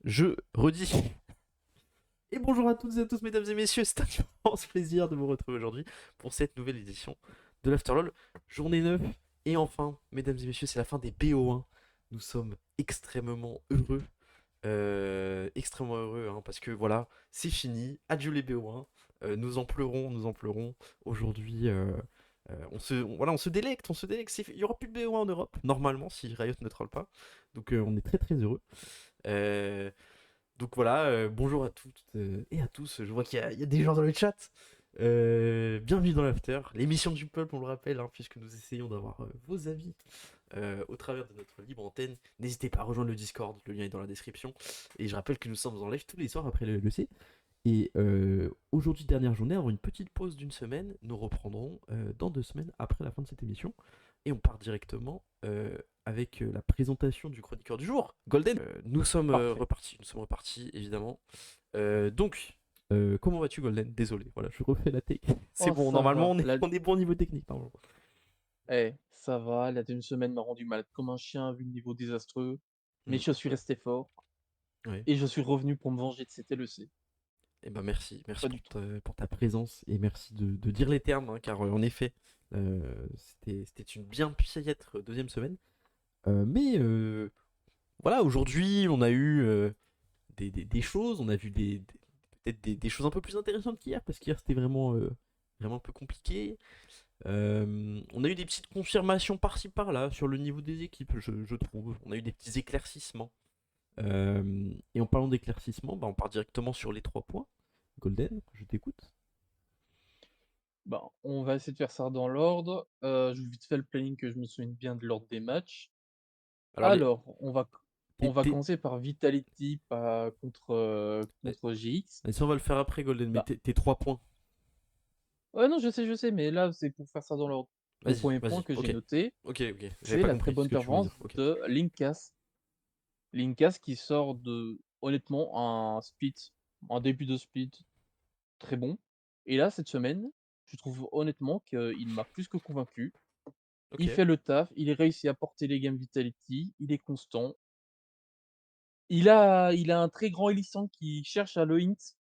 Je redis. Et bonjour à toutes et à tous, mesdames et messieurs, c'est un immense plaisir de vous retrouver aujourd'hui pour cette nouvelle édition de l'Afterlol, journée 9. Et enfin, mesdames et messieurs, c'est la fin des BO1. Nous sommes extrêmement heureux, hein, parce que voilà, c'est fini, adieu les BO1. Nous en pleurons, nous en pleurons. Aujourd'hui, voilà, on se délecte, on se délecte. Il n'y aura plus de BO1 en Europe, normalement, si Riot ne troll pas. Donc on est très très heureux. Euh, donc voilà, bonjour à toutes et à tous. Je vois qu'il y a des gens dans le chat. Bienvenue dans l'After, l'émission du peuple, on le rappelle, hein, puisque nous essayons d'avoir vos avis au travers de notre libre antenne. N'hésitez pas à rejoindre le Discord, le lien est dans la description. Et je rappelle que nous sommes en live tous les soirs après le LEC. Et aujourd'hui, dernière journée, avant une petite pause d'une semaine, nous reprendrons dans 2 semaines après la fin de cette émission. Et on part directement avec la présentation du chroniqueur du jour, Golden. Parfait. Nous sommes repartis, évidemment. Comment vas-tu, Golden? Désolé, voilà, je refais la tech. C'est Oh, bon, ça normalement, va. on est bon au niveau technique, normalement. Ça va. La deuxième semaine m'a rendu malade comme un chien vu le niveau désastreux. Mais Hmm, je suis resté fort ouais. et je suis revenu pour me venger de cet LEC. Et ben merci, merci Pas du tout. pour ta présence et merci de dire les termes, hein, car en effet, c'était une bien piètre deuxième semaine. Mais voilà, aujourd'hui, on a eu des choses, on a vu peut-être des choses un peu plus intéressantes qu'hier, parce qu'hier c'était vraiment un peu compliqué. On a eu des petites confirmations par-ci par-là sur le niveau des équipes, je trouve. On a eu des petits éclaircissements. Et en parlant d'éclaircissement, bah, on part directement sur les 3 points. Golden, je t'écoute. Bah, on va essayer de faire ça dans l'ordre. Je vous vite fait le planning que je me souvienne bien de l'ordre des matchs. Alors, Alors, t'es- on va t'es- commencer par Vitality contre GX. ça, on va le faire après, Golden, mais Bah, tes 3 points. ouais, non, je sais, mais là, c'est pour faire ça dans l'ordre. Mon Vas-y, premier point vas-y, que j'ai ok. noté, Ok. J'avais c'est pas la très compris ce bonne que tu voulais dire. performance Ok. de Linkas. Linkas qui sort honnêtement, un début de split très bon. Et là, cette semaine, je trouve honnêtement qu'il m'a plus que convaincu. Ok. Il fait le taf, il réussit à porter les games Vitality, il est constant. Il a un très grand hélicentre qui cherche à le hint,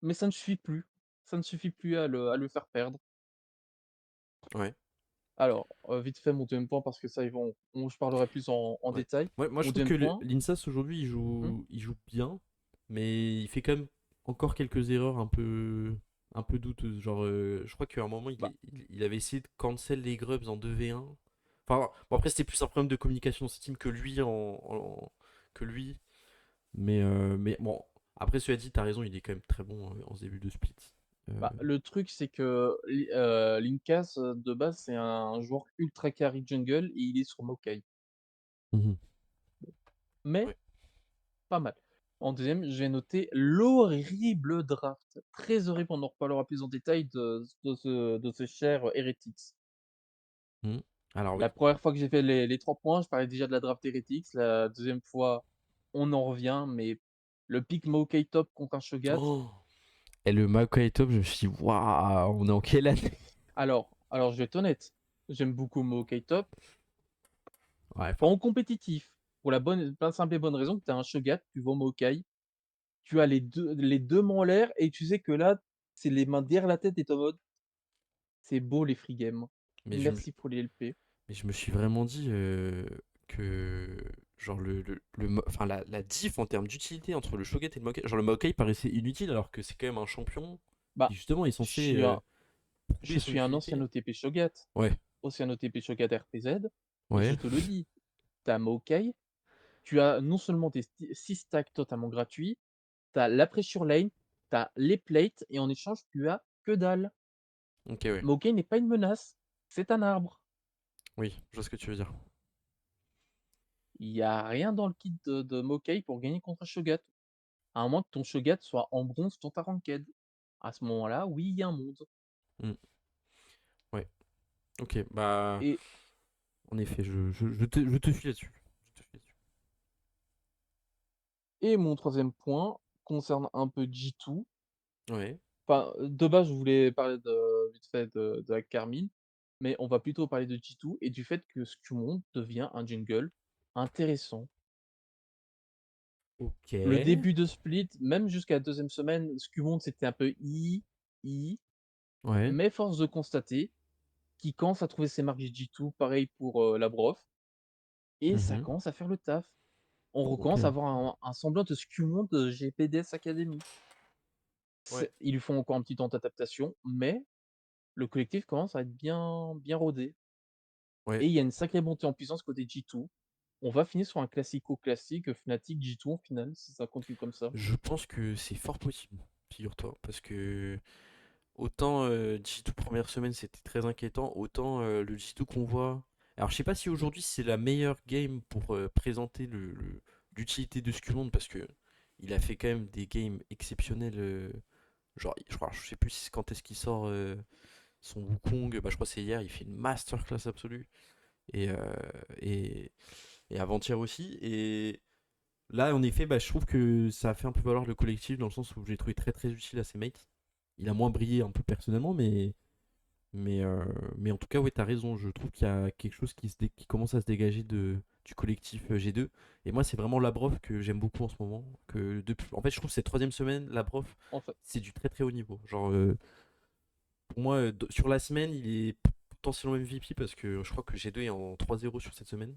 mais ça ne suffit plus. Ça ne suffit plus à le faire perdre. Ouais. Alors, vite fait, mon deuxième point, parce que ça, je parlerai plus en Ouais. détail. Moi, je Mon trouve deuxième que point, l'INSAS aujourd'hui, hmm, il joue bien, mais il fait quand même encore quelques erreurs un peu douteuses. Genre, je crois qu'à un moment, bah, il avait essayé de cancel les grubs en 2v1. Enfin, bon, après, c'était plus un problème de communication dans ce team que lui. Que lui. Mais bon, après, cela dit, t'as raison, il est quand même très bon en ce début de split. Euh, le truc, c'est que Linkas, de base, c'est un joueur ultra carry jungle et il est sur Maokai. mhm. Mais Ouais. pas mal. En deuxième, j'ai noté l'horrible draft. Très horrible, on en reparlera plus en détail de ce cher Heretics. Mhm. Alors, La oui. première fois que j'ai fait les 3 points, je parlais déjà de la draft Heretics. La deuxième fois, on en revient, mais le pick Maokai top contre un Shogat. Oh. Et le Maokai Top, je me suis dit, waouh, on est en quelle année? Alors, je vais être honnête, j'aime beaucoup Maokai top. Ouais, Pas enfin. en compétitif, pour la simple et bonne raison que tu as un Shogat, tu vois Maokai, tu as les deux mains en l'air, et tu sais que là, c'est les mains derrière la tête et t'es en mode, c'est beau les free games. Mais je, me- Merci pour les LP. Mais je me suis vraiment dit que genre enfin la diff en termes d'utilité entre le Shogun et le Maokai, genre le Maokai paraissait inutile alors que c'est quand même un champion qui Bah, justement est je censé suis un, prouver je son suis un ancien utilité. OTP Shogat, Ouais, ancien OTP Shogat RPZ, et je ouais. te le dis, t'as Maokai, tu as non seulement tes 6 stacks totalement gratuits, t'as la pressure lane, t'as les plates, et en échange, tu as que dalle. Ok, ouais. Maokai n'est pas une menace, c'est un arbre. Oui, je vois ce que tu veux dire. Il n'y a rien dans le kit de Maokai pour gagner contre un Shogat. À moins que ton Shogat soit en bronze dans ta ranked. À ce moment-là, oui, il y a un monde. Hmm, ouais. Ok, bah Et, en effet, je te suis là-dessus. Je te suis là-dessus. et mon troisième point concerne un peu G2. Ouais. Enfin, de base, je voulais parler vite fait de la Carmine, mais on va plutôt parler de G2 et du fait que Skumon devient un jungle intéressant. Ok. Le début de Split, même jusqu'à la deuxième semaine, Scumond c'était un peu Ouais. mais force de constater qu'il commence à trouver ses marques G2, pareil pour Labrov, et ça Mhm. commence à faire le taf. On Ok. recommence à avoir un semblant de Scumond de GPDS Academy. Ouais. Ils lui font encore un petit temps d'adaptation, mais le collectif commence à être bien rodé. Ouais. Et il y a une sacrée montée en puissance côté G2. On va finir sur un classico-classique Fnatic G2 en finale, si ça continue comme ça. Je pense que c'est fort possible, figure-toi, parce que autant G2 première semaine c'était très inquiétant, autant le G2 qu'on voit. Alors je sais pas si aujourd'hui c'est la meilleure game pour présenter l'utilité de Skulond parce que il a fait quand même des games exceptionnels. Genre, je sais plus quand est-ce qu'il sort son Wukong, bah je crois que c'est hier, il fait une masterclass absolue. Et, euh, et, et avant-hier aussi. Et là, en effet, bah, je trouve que ça a fait un peu valoir le collectif dans le sens où j'ai trouvé très très utile à ses mates. Il a moins brillé un peu personnellement, mais, euh, mais en tout cas, ouais, t'as raison. Je trouve qu'il y a quelque chose qui commence à se dégager du collectif G2. Et moi, c'est vraiment Labrov que j'aime beaucoup en ce moment. En fait, je trouve que cette troisième semaine, Labrov, En fait, c'est du très très haut niveau. Genre, pour moi, sur la semaine, il est potentiellement MVP parce que je crois que G2 est en 3-0 sur cette semaine.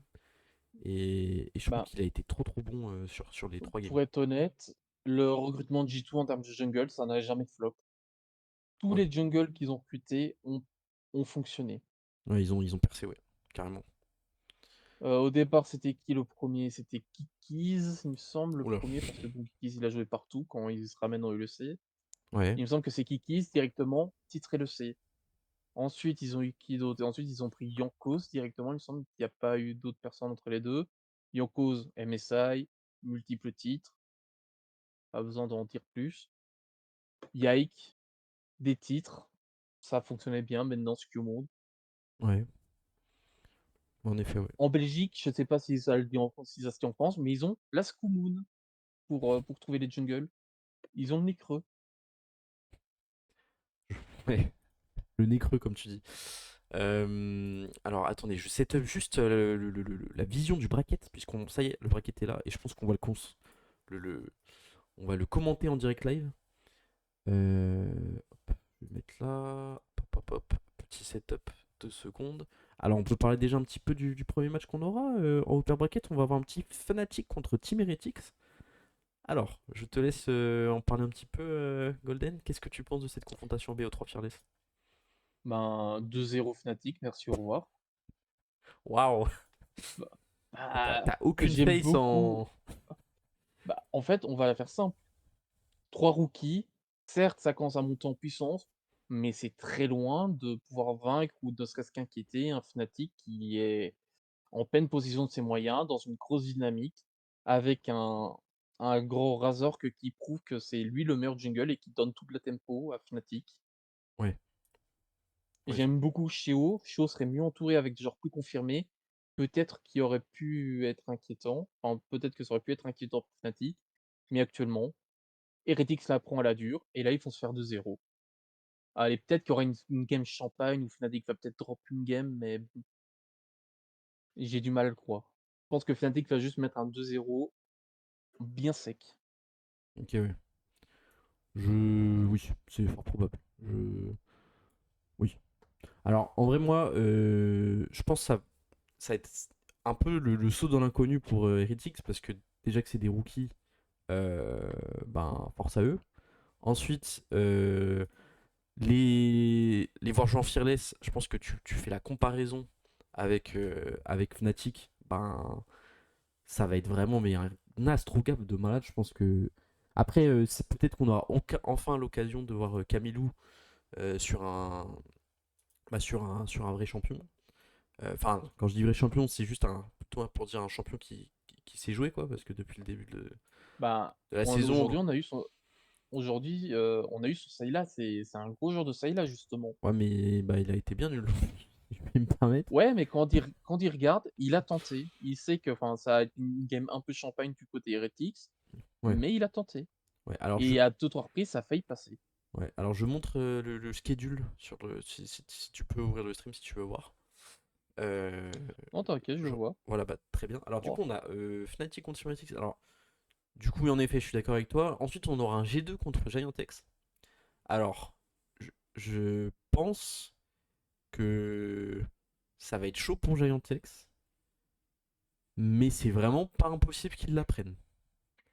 Et je trouve bah, qu'il a été trop trop bon sur les 3 games. pour être honnête, le recrutement de G2 en termes de jungle, ça n'a jamais flop. Tous Ouais, les jungles qu'ils ont recrutés ont fonctionné. ouais, ils ont percé, ouais, carrément. Au départ, c'était qui le premier? C'était Kikiz, il me semble, le Oula, premier, parce que bon, Kikiz, il a joué partout quand il se ramène en ULEC. ouais, Il me semble que c'est Kikiz directement, titre LEC. Ensuite, ils ont eu qui d'autre? Ensuite, ils ont pris Yankos directement. Il me semble qu'il n'y a pas eu d'autres personnes entre les deux. Yankos, MSI, multiples titres. Pas besoin d'en dire plus. Yike, des titres. Ça fonctionnait bien. Maintenant, ce monde. ouais, en effet, ouais. En Belgique, je ne sais pas si ça, si ça se dit en France, mais ils ont la Scoomoon pour trouver les jungles. Ils ont le nez creux. Ouais, le nez creux, comme tu dis. Alors, attendez, je set up juste la vision du bracket, puisqu'on, ça y est, le bracket est là, et je pense qu'on va le, le- on va le commenter en direct live. Hop, je vais mettre là, hop, hop, hop, petit setup, 2 secondes. Alors, on peut parler déjà un petit peu du premier match qu'on aura en upper bracket. On va avoir un petit Fnatic contre Team Heretics. Alors, je te laisse en parler un petit peu, Golden. Qu'est-ce que tu penses de cette confrontation BO3 Fearless? Ben, 2-0 Fnatic, merci, au revoir. Waouh! Bah, T'as bah, t'as aucune j'aime face beaucoup. en. Bah, en fait, on va la faire simple. 3 rookies, certes, ça commence à monter en puissance, mais c'est très loin de pouvoir vaincre ou ne serait-ce qu'inquiéter un Fnatic qui est en pleine possession de ses moyens, dans une grosse dynamique, avec un gros Razor qui prouve que c'est lui le meilleur jungle et qui donne toute la tempo à Fnatic. Ouais, Et ouais, j'aime beaucoup Sheo. Sheo serait mieux entouré avec des joueurs plus confirmés. Peut-être qu'il aurait pu être inquiétant. Enfin, peut-être que ça aurait pu être inquiétant pour Fnatic. Mais actuellement, Heretics la prend à la dure. Et là, ils vont se faire 2-0. Allez, peut-être qu'il y aura une game champagne où Fnatic va peut-être drop une game, mais bon, j'ai du mal à le croire. Je pense que Fnatic va juste mettre un 2-0 bien sec. ok, ouais. Oui, c'est fort probable. Oui. Alors, en vrai, moi, je pense que ça va être un peu le saut dans l'inconnu pour Heretics, parce que déjà que c'est des rookies, euh, ben, force à eux. Ensuite, les voir jouer en Fearless, je pense que tu fais la comparaison avec Fnatic, ben, ça va être vraiment mais un astrogab de malade. Je pense que. Après, c'est peut-être qu'on aura enfin l'occasion de voir Camilou sur sur un vrai champion. Enfin, quand je dis vrai champion, c'est juste plutôt pour dire un champion qui sait jouer, quoi, parce que depuis le début Bah, de la aujourd'hui, saison. on a eu son Syla, c'est un gros joueur de Syla, justement. Ouais, mais bah, il a été bien nul. Je vais me permettre. Ouais, mais quand il regarde, il a tenté. Il sait que enfin, ça va être une game un peu champagne du côté Heretics, Ouais, mais il a tenté. ouais. Alors Et à 2-3 reprises, ça a failli passer. ouais, alors je montre le schedule si tu peux ouvrir le stream si tu veux voir. Euh, Non, t'inquiète, je le vois. voilà, bah très bien. Alors du Oh, coup, on a Fnatic contre Heretics. Alors Du coup, en effet, je suis d'accord avec toi. Ensuite, on aura un G2 contre Giantex. Alors, je pense que ça va être chaud pour Giantex, mais c'est vraiment pas impossible qu'ils la prennent.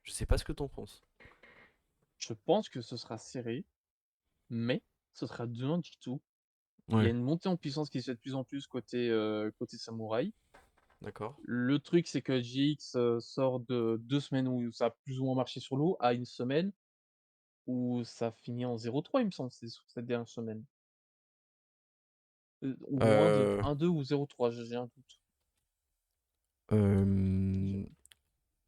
Je sais pas ce que t'en penses. Je pense que ce sera serré, mais ce sera 2-1 G2. Il y a Ouais, une montée en puissance qui se fait de plus en plus côté Samouraï. d'accord. Le truc, c'est que GX sort de 2 semaines où ça a plus ou moins marché sur l'eau à une semaine où ça finit en 0-3, il me semble, c'est sur cette dernière semaine. Ou moins de Euh, 1-2 ou 0-3, j'ai un doute.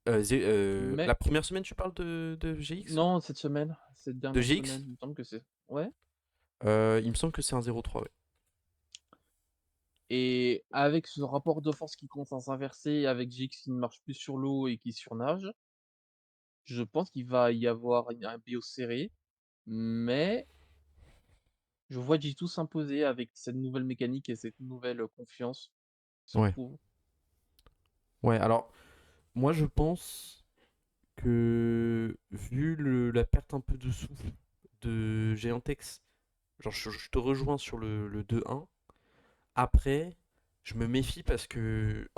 J'ai- euh, Mais la première semaine, tu parles de GX? non, cette semaine, cette De dernière GX? semaine, il me semble que c'est. Ouais. Il me semble que c'est un 0-3, ouais. Et avec ce rapport de force qui commence à s'inverser, avec GX qui ne marche plus sur l'eau et qui surnage, je pense qu'il va y avoir un BO serré, mais je vois G2 s'imposer avec cette nouvelle mécanique et cette nouvelle confiance qui se Ouais. retrouve. Ouais, alors, moi je pense que, vu la perte un peu de souffle de Géantex, genre je te rejoins sur le 2-1. Après, je me méfie parce que,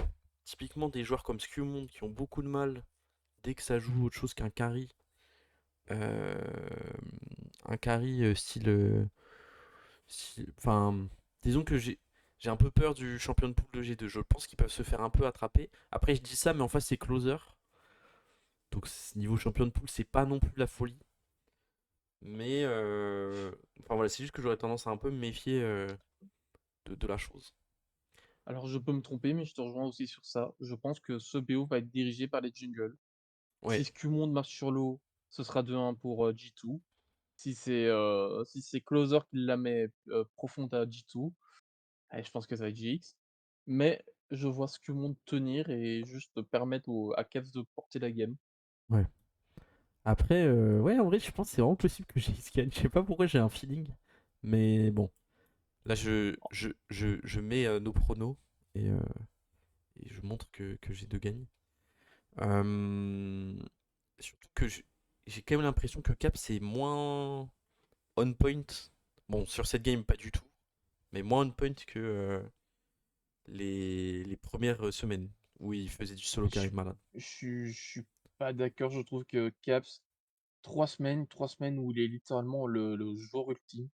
typiquement, des joueurs comme Skewmond qui ont beaucoup de mal dès que ça joue autre chose qu'un carry, euh, un carry style, enfin, disons que j'ai un peu peur du champion de poule de G2. Je pense qu'ils peuvent se faire un peu attraper. Après, je dis ça, mais en face, c'est closer. Donc, niveau champion de poule, c'est pas non plus la folie. Mais, enfin voilà, c'est juste que j'aurais tendance à un peu me méfier de la chose. Alors je peux me tromper, mais je te rejoins aussi sur ça. Je pense que ce BO va être dirigé par les jungles. Si Ouais, Skumond marche sur l'eau, ce sera 2-1 pour G2. Si c'est Closer qui la met profonde à G2, je pense que ça va être GX. Mais je vois Skumond tenir et juste permettre à Cavs de porter la game. ouais. Après, ouais, en vrai, je pense que c'est vraiment possible que j'ai scan. Je sais pas pourquoi j'ai un feeling. Mais bon, là, je mets nos pronos et, euh, et je montre que j'ai deux gagnes. Euh, Surtout que j'ai quand même l'impression que Cap, c'est moins on point. Bon, sur cette game, pas du tout. Mais moins on point que les premières semaines où il faisait du solo Je carry suis de malade. je suis pas d'accord, je trouve que Caps, 3 semaines où il est littéralement le joueur ultime.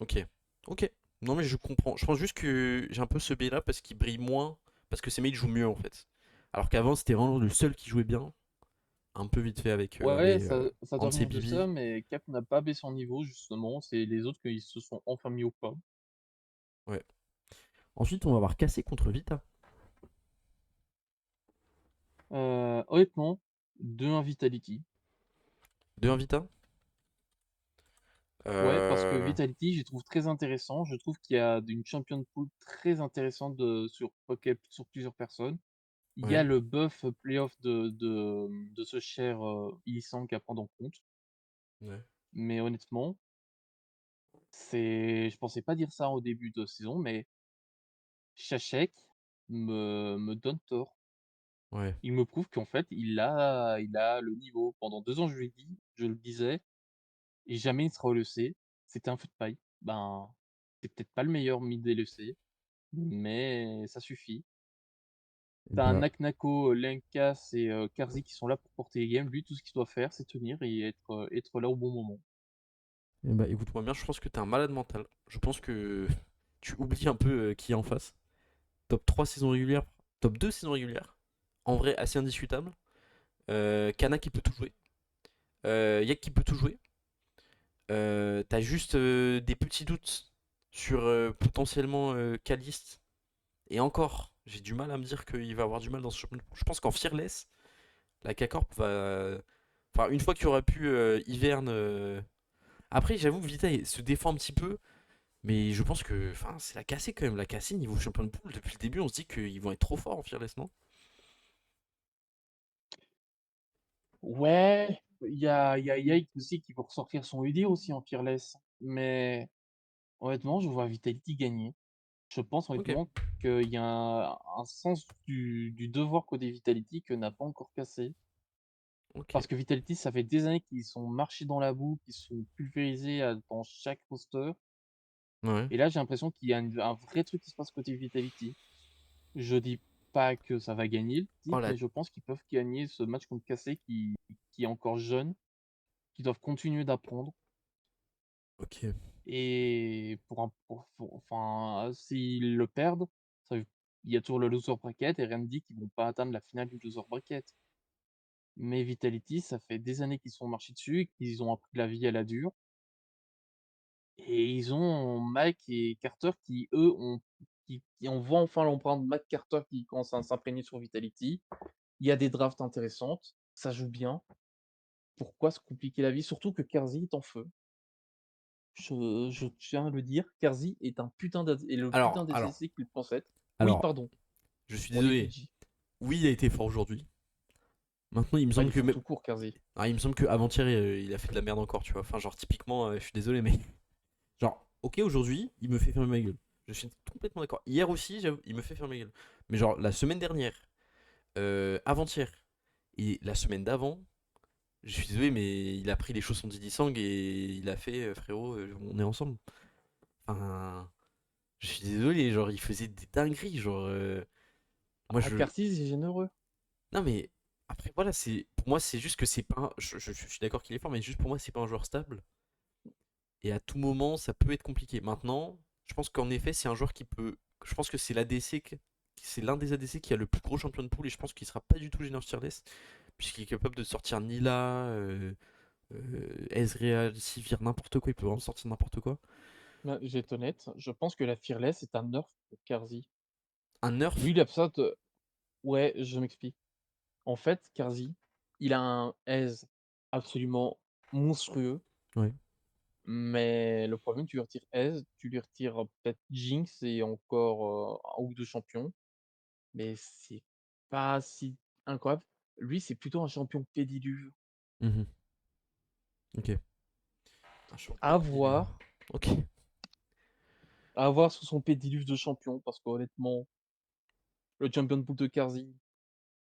Ok, ok. Non, mais je comprends. Je pense juste que j'ai un peu ce B là parce qu'il brille moins. Parce que ces mecs jouent mieux en fait. Alors qu'avant, c'était vraiment le seul qui jouait bien. Un peu vite fait avec, Ouais, allez, ça doit Hans et venir de ça, Bibi. mais Cap n'a pas baissé son niveau, justement. C'est les autres qui se sont enfin mis au pas. Ouais. Ensuite, on va avoir Cassé contre Vita. Honnêtement, 2-1 Vitality. 2-1 Vita. Ouais, parce que Euh, Vitality, je les trouve très intéressant. Je trouve qu'il y a une champion pool très intéressante sur plusieurs personnes. Il y a ouais, le buff playoff de ce cher Illisank à prendre en compte. ouais, Mais honnêtement, je pensais pas dire ça au début de saison, mais Shashek me donne tort. ouais. Il me prouve qu'en fait, il a le niveau. Pendant 2 ans, je lui ai dit, je le disais, et jamais il sera au LEC. C'était un feu de paille. Ben, c'est peut-être pas le meilleur mid LEC, mais ça suffit. Et T'as un bah, Naknako, Lenkas et Karzi qui sont là pour porter les games. Lui, tout ce qu'il doit faire, c'est tenir et être là au bon moment. écoute-moi bien, je pense que t'es un malade mental. Je pense que tu oublies un peu qui est en face. Top 3 saisons régulières, top 2 saisons régulières. En vrai, assez indiscutable. Kana qui peut tout jouer. Yak qui peut tout jouer. T'as juste des petits doutes sur potentiellement Caliste. Et encore, j'ai du mal à me dire qu'il va avoir du mal dans ce championnat. Je pense qu'en Fearless, la K-Corp va. Enfin, une fois qu'il y aura pu Hiverne. Après, j'avoue que Vita se défend un petit peu. Mais je pense que. Enfin, c'est la cassée quand même. La cassée niveau champion de poule. Depuis le début, on se dit qu'ils vont être trop forts en Fearless, non? Ouais, il y a Yike aussi qui peut ressortir son UD aussi en Fearless. Mais honnêtement, je vois Vitality gagner. Je pense Ok. honnêtement qu'il y a un sens du devoir côté Vitality que n'a pas encore cassé. Ok. Parce que Vitality, ça fait des années qu'ils sont marchés dans la boue, qu'ils sont pulvérisés dans chaque roster. Ouais. Et là, j'ai l'impression qu'il y a un vrai truc qui se passe côté Vitality. Je dis pas que ça va gagner le Oh titre, là. mais je pense qu'ils peuvent gagner ce match contre KC qui est encore jeune, qui doivent continuer d'apprendre. Ok. Et enfin, s'ils le perdent, ça veut- il y a toujours le loser bracket et rien ne dit qu'ils vont pas atteindre la finale du loser bracket. Mais Vitality, ça fait des années qu'ils sont marchés dessus et qu'ils ont appris la vie à la dure. Et ils ont Mike et Carter qui, eux, on voit enfin l'empreinte Mike Carter qui commence à s'imprégner sur Vitality. Il y a des drafts intéressantes, ça joue bien. Pourquoi se compliquer la vie? Surtout que Kersey est en feu. Je tiens à le dire, Kersey est est le putain Alors, d'ADC qu'il pense être. Oui, alors, pardon, je suis on est désolé. PG. Oui, il a été fort aujourd'hui. Maintenant, il me Bah, il semble est que fort même. tout court, Kersey. Ah, il me semble que avant-hier, il a fait de la merde encore, tu vois. Enfin, genre, typiquement, je suis désolé, mais. Genre, ok, aujourd'hui, il me fait fermer ma gueule. Je suis complètement d'accord. Hier aussi, j'avoue, il me fait fermer ma gueule. Mais genre, la semaine dernière, avant-hier, et la semaine d'avant, je suis désolé, mais il a pris les chaussons d'Idi Sang et il a fait, frérot, on est ensemble. Enfin, je suis désolé, genre, il faisait des dingueries, genre. Moi, Ah, je. Kersey, c'est généreux. Non, mais. Après, voilà, c'est. Pour moi, c'est juste que c'est pas. Je suis d'accord qu'il est fort, mais juste pour moi, c'est pas un joueur stable. Et à tout moment, ça peut être compliqué. Maintenant, je pense qu'en effet, c'est un joueur qui peut. Je pense que c'est l'ADC, c'est l'un des ADC qui a le plus gros champion de pool et je pense qu'il sera pas du tout General Fearless, puisqu'il est capable de sortir Nila, Ezreal, Sivir, n'importe quoi. Il peut vraiment sortir n'importe quoi. Bah, je vais être honnête, je pense que la Fearless est un nerf pour Kersey. Un nerf. Lui, il a besoin de... Ouais, je m'explique. En fait, Kersey, il a un aise absolument monstrueux. Ouais. Mais le problème, tu lui retires Aise, tu lui retires peut-être Jinx et encore un ou deux champions. Mais c'est pas si incroyable. Lui, c'est plutôt un champion pédiluve. Mhm. Ok. Un champion À pédiluve. voir, Ok. à voir sous son pédiluve de champion, parce qu'honnêtement, le champion pool de Carzzy,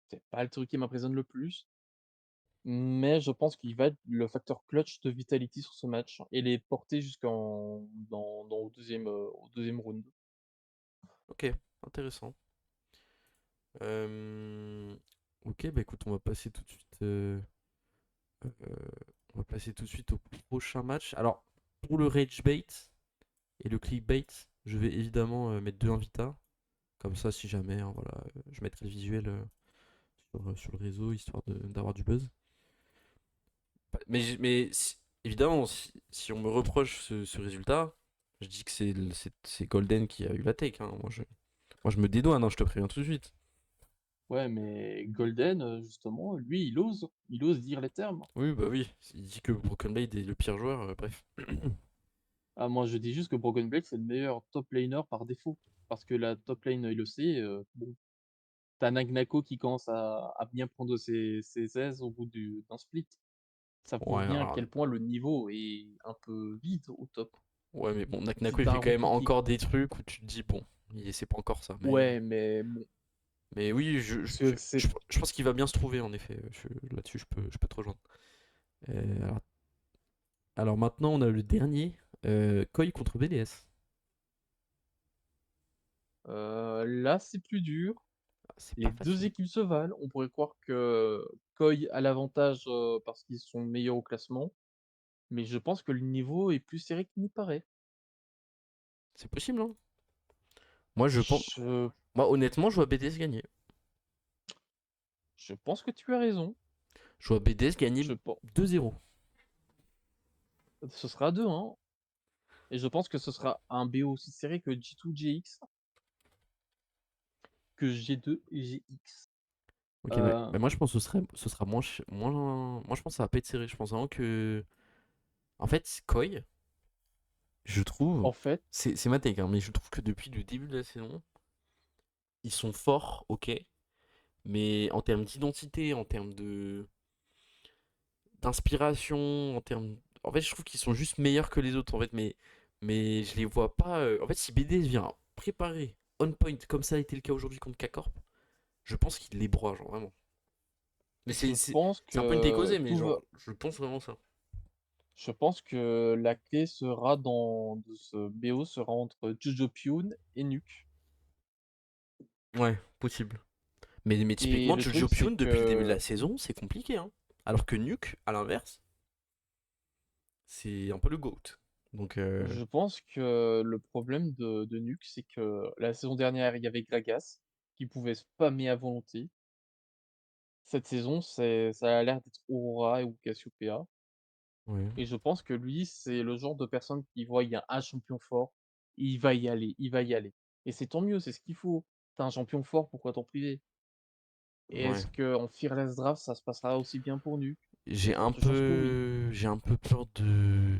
c'est pas le truc qui m'impressionne le plus. Mais je pense qu'il va être le facteur clutch de Vitality sur ce match et les porter jusqu'en au deuxième round. Ok. Intéressant. Euh, Ok, bah écoute, on va passer tout de suite. Euh, on va passer tout de suite au prochain match. Alors, pour le rage bait et le clickbait, je vais évidemment mettre deux invitats. Comme ça, si jamais, hein, voilà, je mettrai le visuel sur le réseau, histoire d'avoir du buzz. Évidemment, si on me reproche ce résultat, je dis que c'est Golden qui a eu la take, hein. Moi, je me dédouane, hein, je te préviens tout de suite. Ouais, mais Golden, justement, lui, il ose dire les termes. Oui, bah oui, il dit que Broken Blade est le pire joueur, bref. Ah, moi, je dis juste que Broken Blade, c'est le meilleur top laner par défaut. Parce que la top lane LEC, bon, t'as Nagnako qui commence à bien prendre ses aises au bout d'un split. Ça prouve Ouais, bien à alors, quel point le niveau est un peu vide au top. ouais, mais bon, Si Naknako, il t'as fait un quand même rookie qui... encore des trucs où tu te dis, bon, c'est pas encore ça. Ouais, mais bon, Mais oui, c'est... je pense qu'il va bien se trouver, en effet. Là-dessus, je peux te rejoindre. Alors maintenant, on a le dernier, Koi contre BDS. Là, c'est plus dur. Ah, c'est pas Les deux facile. équipes se valent. On pourrait croire que Koi a l'avantage parce qu'ils sont meilleurs au classement. Mais je pense que le niveau est plus serré qu'il n'y paraît. C'est possible, hein. Moi, je pense. Je, Moi, honnêtement, je vois BDS gagner. je pense que tu as raison. Je vois BDS gagner Je pense, 2-0. ce sera 2-1. Et je pense que ce sera un BO aussi serré que G2, GX, que G2 et GX. Ok, Euh, moi, je pense que ce sera Moi, je pense que ça va pas être serré. Je pense vraiment que. En fait, Koi, je trouve. en fait, C'est ma take, hein, mais je trouve que depuis le début de la saison, ils sont forts, ok. Mais en termes d'identité, en termes d'inspiration, en termes. En fait, je trouve qu'ils sont juste meilleurs que les autres, en fait, mais je les vois pas. En fait, si BDS vient préparer on point, comme ça a été le cas aujourd'hui contre K-Corp, je pense qu'il les broie, genre vraiment. Mais Je pense c'est un peu une décausée, que mais tout va genre, je pense vraiment ça. je pense que la clé sera de ce BO sera entre Jojo Pyun et Nuke. Ouais, possible. Mais Et typiquement, le Jojo truc, c'est Pyun, depuis le début de que la saison, c'est compliqué, hein. Alors que Nuke, à l'inverse, c'est un peu le GOAT. Donc, je pense que le problème de Nuke, c'est que la saison dernière, il y avait Gragas qui pouvait spammer à volonté. Cette saison, ça a l'air d'être Aurora ou Cassiopeia. ouais. Et je pense que lui, c'est le genre de personne qui voit il y a un champion fort, il va y aller, il va y aller. Et c'est tant mieux, c'est ce qu'il faut. T'as un champion fort, pourquoi t'en priver? Et Ouais. est-ce qu'en Fearless Draft, ça se passera aussi bien pour Nuke? Il y a J'ai un forte chance que oui. peu. J'ai un peu peur de.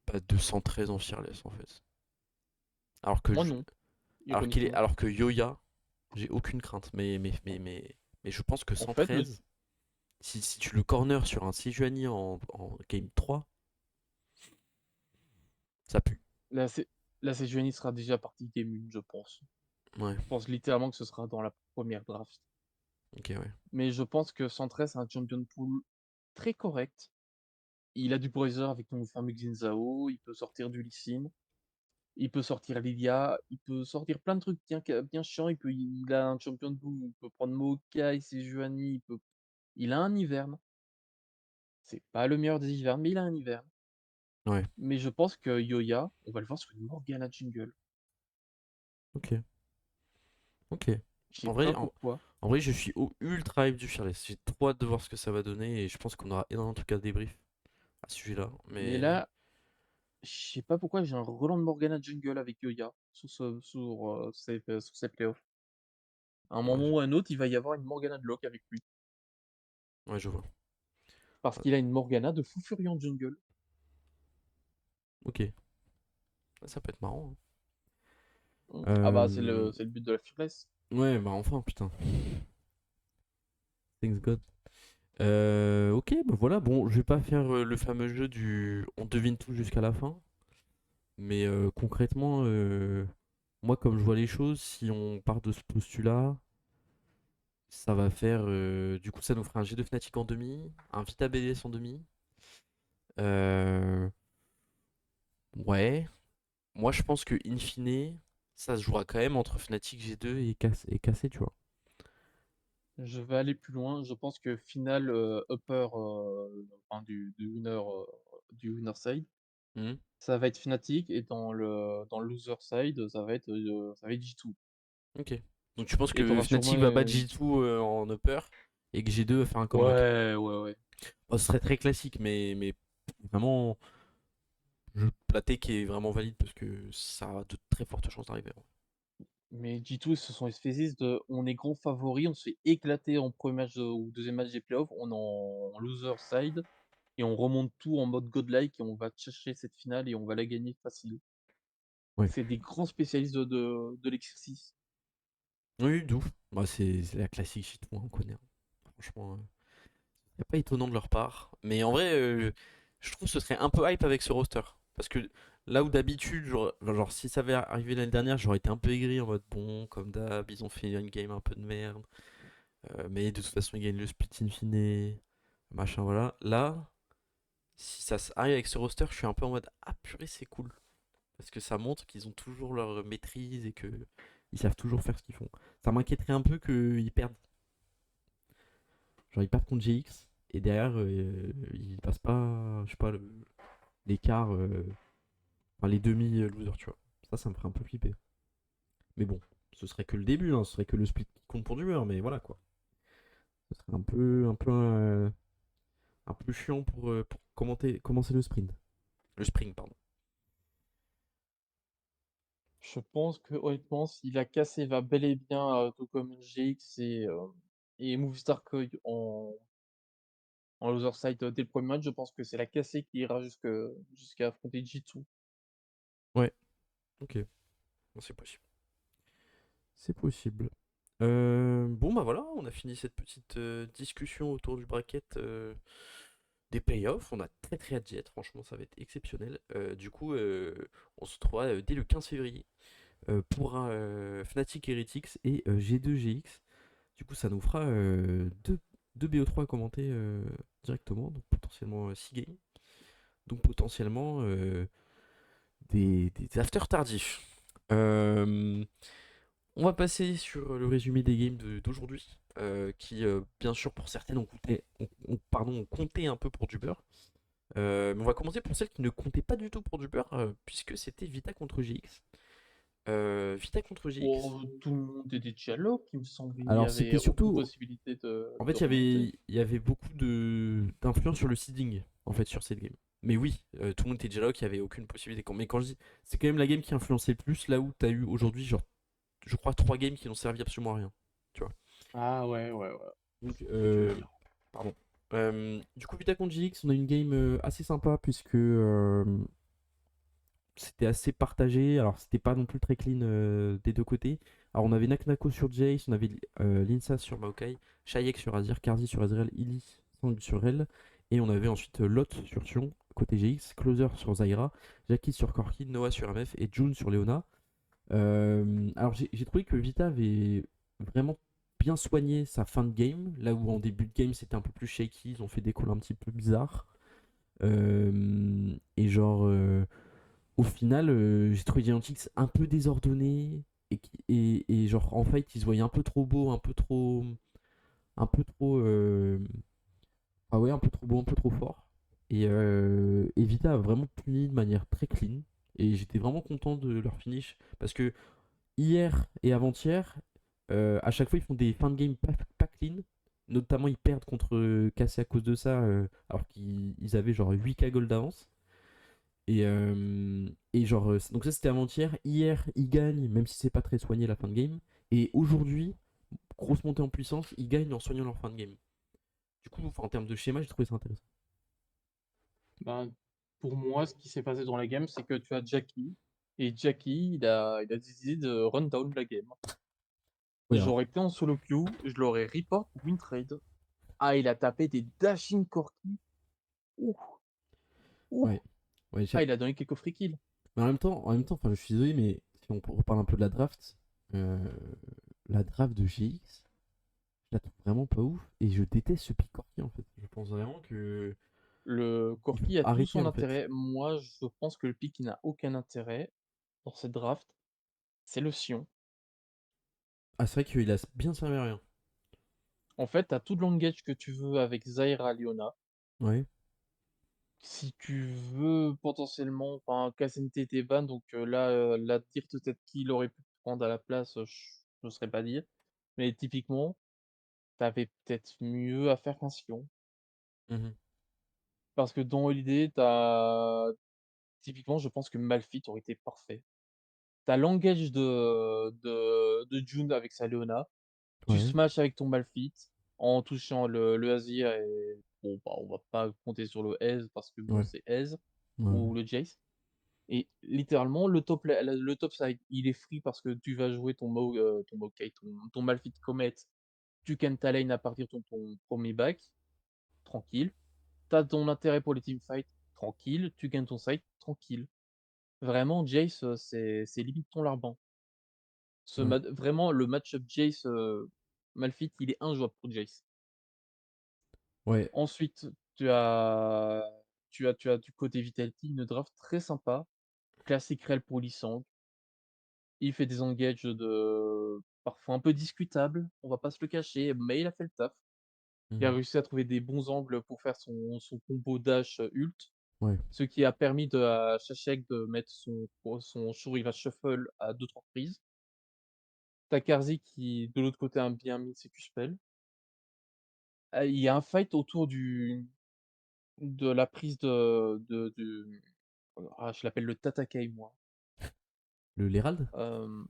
Pas de 113 en Fearless, en fait. Alors que, Moi non, ironiquement. alors que Yoya, j'ai aucune crainte. Mais je pense que En fait, 113, si tu le corner sur un Sejuani en game 3, ça pue. la, C- la CGN sera déjà partie Game 1, je pense. Ouais, Je pense littéralement que ce sera dans la première draft. ok, ouais. Mais je pense que 113, c'est un champion pool très correct. Il a du Brazer avec ton fameux Xin Zhao, il peut sortir du Lee Sin. Il peut sortir Lilia, il peut sortir plein de trucs bien chiants. Il a un champion de boue, il peut prendre Maokai, Sejuani, il a un hiverne. C'est pas le meilleur des hivernes, mais il a un hiverne. Ouais, Mais je pense que Yoya, on va le voir sur une Morgana Jungle. ok. Ok. Je sais En pas vrai, pourquoi. en vrai, je suis au ultra hype du Fearless. J'ai trop hâte de voir ce que ça va donner et je pense qu'on aura énormément de trucs à débrief à ce sujet-là. Mais Mais là, je sais pas pourquoi j'ai un Roland de Morgana Jungle avec Yoya sur ces playoffs. À un ouais, moment ou à un autre, il va y avoir une Morgana de lock avec lui. ouais, je vois. Parce qu'il a une Morgana de fou furieux en jungle. Ok. Ça peut être marrant, hein. Ah bah c'est le but de la Fearless. Ouais, bah enfin, putain. Thanks God. Ok, bah voilà. Bon, je vais pas faire le fameux jeu du on devine tout jusqu'à la fin. Mais concrètement, moi, comme je vois les choses, si on part de ce postulat, ça va faire. Du coup, ça nous fera un G2 Fnatic en demi, un Vita BDS en demi. Euh, ouais. Moi, je pense que in fine, ça se jouera quand même entre Fnatic G2 et KC, tu vois. Je vais aller plus loin. Je pense que final upper enfin, du winner side, Hmm. ça va être Fnatic et dans le loser side, ça va être G2. Ok. Donc tu penses Et que t'auras sûrement Fnatic va battre G2 en upper et que G2 va faire un comeback. ouais, ouais, ouais. Bon, ce serait très classique, mais vraiment, la take est vraiment valide parce que ça a de très fortes chances d'arriver. Mais G2, ce sont espèces de on est gros favoris, on se fait éclater en premier match ou deuxième match des playoffs, on est en loser side et on remonte tout en mode godlike et on va chercher cette finale et on va la gagner facile. Ouais. C'est des grands spécialistes de l'exercice. Oui, d'où. Bah, c'est la classique G2, hein, on connaît, hein. Franchement, y a pas étonnant de leur part. Mais en vrai, je trouve que ce serait un peu hype avec ce roster. Parce que là où d'habitude, genre, si ça avait arrivé l'année dernière, j'aurais été un peu aigri en mode bon, comme d'hab, ils ont fait une game un peu de merde. Mais de toute façon, ils gagnent le split in fine. Machin, voilà. Là, si arrive avec ce roster, je suis un peu en mode ah purée, c'est cool. Parce que ça montre qu'ils ont toujours leur maîtrise et que ils savent toujours faire ce qu'ils font. Ça m'inquiéterait un peu qu'ils perdent. Genre, ils perdent contre GX et derrière, ils passent pas, je sais pas, l'écart, enfin les demi-losers, tu vois. Ça me ferait un peu flipper. Mais bon, ce serait que le début, hein, ce serait que le split qui compte pour du beurre, mais voilà quoi. Ce serait un peu chiant pour commencer le sprint. Le spring, pardon. Je pense que honnêtement, si la cassé va bel et bien, tout comme GX et Movistar Coil en loser side dès le premier match, je pense que c'est la cassé qui ira jusqu'à affronter G2. Ouais, ok, bon, c'est possible. C'est possible. Bon bah voilà, on a fini cette petite discussion autour du bracket des playoffs. On a très très hâte d'y être, franchement ça va être exceptionnel. Du coup, on se retrouvera dès le 15 février pour un Fnatic Heretics et G2 GX. Du coup, ça nous fera 2 BO3 à commenter directement, donc potentiellement 6 games. Donc potentiellement des afters tardifs. Euh, on va passer sur le résumé des games d'aujourd'hui, qui bien sûr pour certaines pardon, ont compté un peu pour du beurre. Mais on va commencer pour celles qui ne comptaient pas du tout pour du beurre, puisque c'était Vita contre GX. Vita contre GX. Oh, tout le monde était dialogue, il me semble. Il n'y Alors avait c'était aucune surtout, possibilité en de fait remonter. il y avait beaucoup d'influence sur le seeding en fait sur cette game. Mais oui, tout le monde était dialogue, il y avait aucune possibilité. Mais quand je dis, c'est quand même la game qui influençait le plus, là où t'as eu aujourd'hui genre je crois 3 games qui n'ont servi absolument à rien. Tu vois. Ah ouais, ouais, ouais. Donc, Ce que tu veux dire. pardon. Du coup, Vita contre GX, on a une game assez sympa puisque c'était assez partagé. Alors, c'était pas non plus très clean des deux côtés. Alors, on avait Naknako sur Jace, on avait Linsa sur Maokai, Shayek sur Azir, Karzi sur Azrael, Illy Sang sur Elle. Et on avait ensuite Lot sur Sion, côté GX, Closer sur Zyra, Jackie sur Corki, Noah sur MF et June sur Leona. Alors j'ai trouvé que Vita avait vraiment bien soigné sa fin de game, là où en début de game c'était un peu plus shaky, ils ont fait des calls un petit peu bizarres. Et genre, au final, j'ai trouvé Giantix un peu désordonné et genre en fait ils se voyaient un peu trop beau, un peu trop, ah ouais, un peu trop beau, un peu trop fort. Et Vita a vraiment puni de manière très clean. Et j'étais vraiment content de leur finish parce que hier et avant-hier, à chaque fois, ils font des fins de game pas clean. Notamment, ils perdent contre Cassé à cause de ça, alors qu'ils avaient genre 8K gold d'avance. Et genre, donc ça c'était avant-hier. Hier, ils gagnent, même si c'est pas très soigné la fin de game. Et aujourd'hui, grosse montée en puissance, ils gagnent en soignant leur fin de game. Du coup, en termes de schéma, j'ai trouvé ça intéressant. Ben, pour moi, ce qui s'est passé dans la game, c'est que tu as Jackie. Et Jackie, il a décidé de run down la game. Ouais, alors, J'aurais été en solo queue, je l'aurais report win trade. Ah, il a tapé des dashing corki. Ouh, ouh. ouais. Ouais, Ah, il a donné quelques free kills. mais en même temps, enfin, je suis désolé, mais si on reparle un peu de euh, la draft de GX, je la trouve vraiment pas ouf. Et je déteste ce pick Corki en fait. Je pense vraiment que Le il faut corki a tout arrêter son en fait. intérêt. Moi, je pense que le pick qui n'a aucun intérêt dans cette draft, c'est le Sion. Ah, c'est vrai qu'il a bien servi à rien. En fait, t'as tout l'engage que tu veux avec Zyra Leona. Ouais. Si tu veux potentiellement, enfin, Cassente était ban, donc là, la dire peut-être qu'il aurait pu prendre à la place, je ne saurais pas dire. Mais typiquement, t'avais peut-être mieux à faire qu'un Sion. Mhm. Parce que dans l'idée, t'as typiquement, je pense que Malphite aurait été parfait. T'as l'engage de June avec sa Leona. Tu Ouais. smash avec ton Malphite en touchant le Azir et bon, bah, on va pas compter sur le Aze parce que bon, Ouais. c'est Aze Ouais. ou le Jace. Et littéralement, le top side, il est free parce que tu vas jouer ton Maokai, ton Malphite Comet. Tu cannes ta lane à partir de ton premier back, tranquille. T'as ton intérêt pour les teamfights, tranquille. Tu gagnes ton side, tranquille. Vraiment, Jace, c'est limite ton larban. Ouais. Vraiment, le match-up Jace Malphite, il est injouable pour Jace. Ouais. Ensuite, tu as du côté Vitality une draft très sympa, classique réel pour Lee Sang. Il fait des engages parfois un peu discutables, on va pas se le cacher, mais il a fait le taf. Il a Mhm. réussi à trouver des bons angles pour faire son combo dash ult, Ouais. ce qui a permis à Shashek de mettre son Shuriva Shuffle à 2-3 reprises. T'as Karzi qui, de l'autre côté, a bien mis ses Q-spells. Il y a un fight autour de la prise je l'appelle le Tatakai, moi. L'Herald. Euh,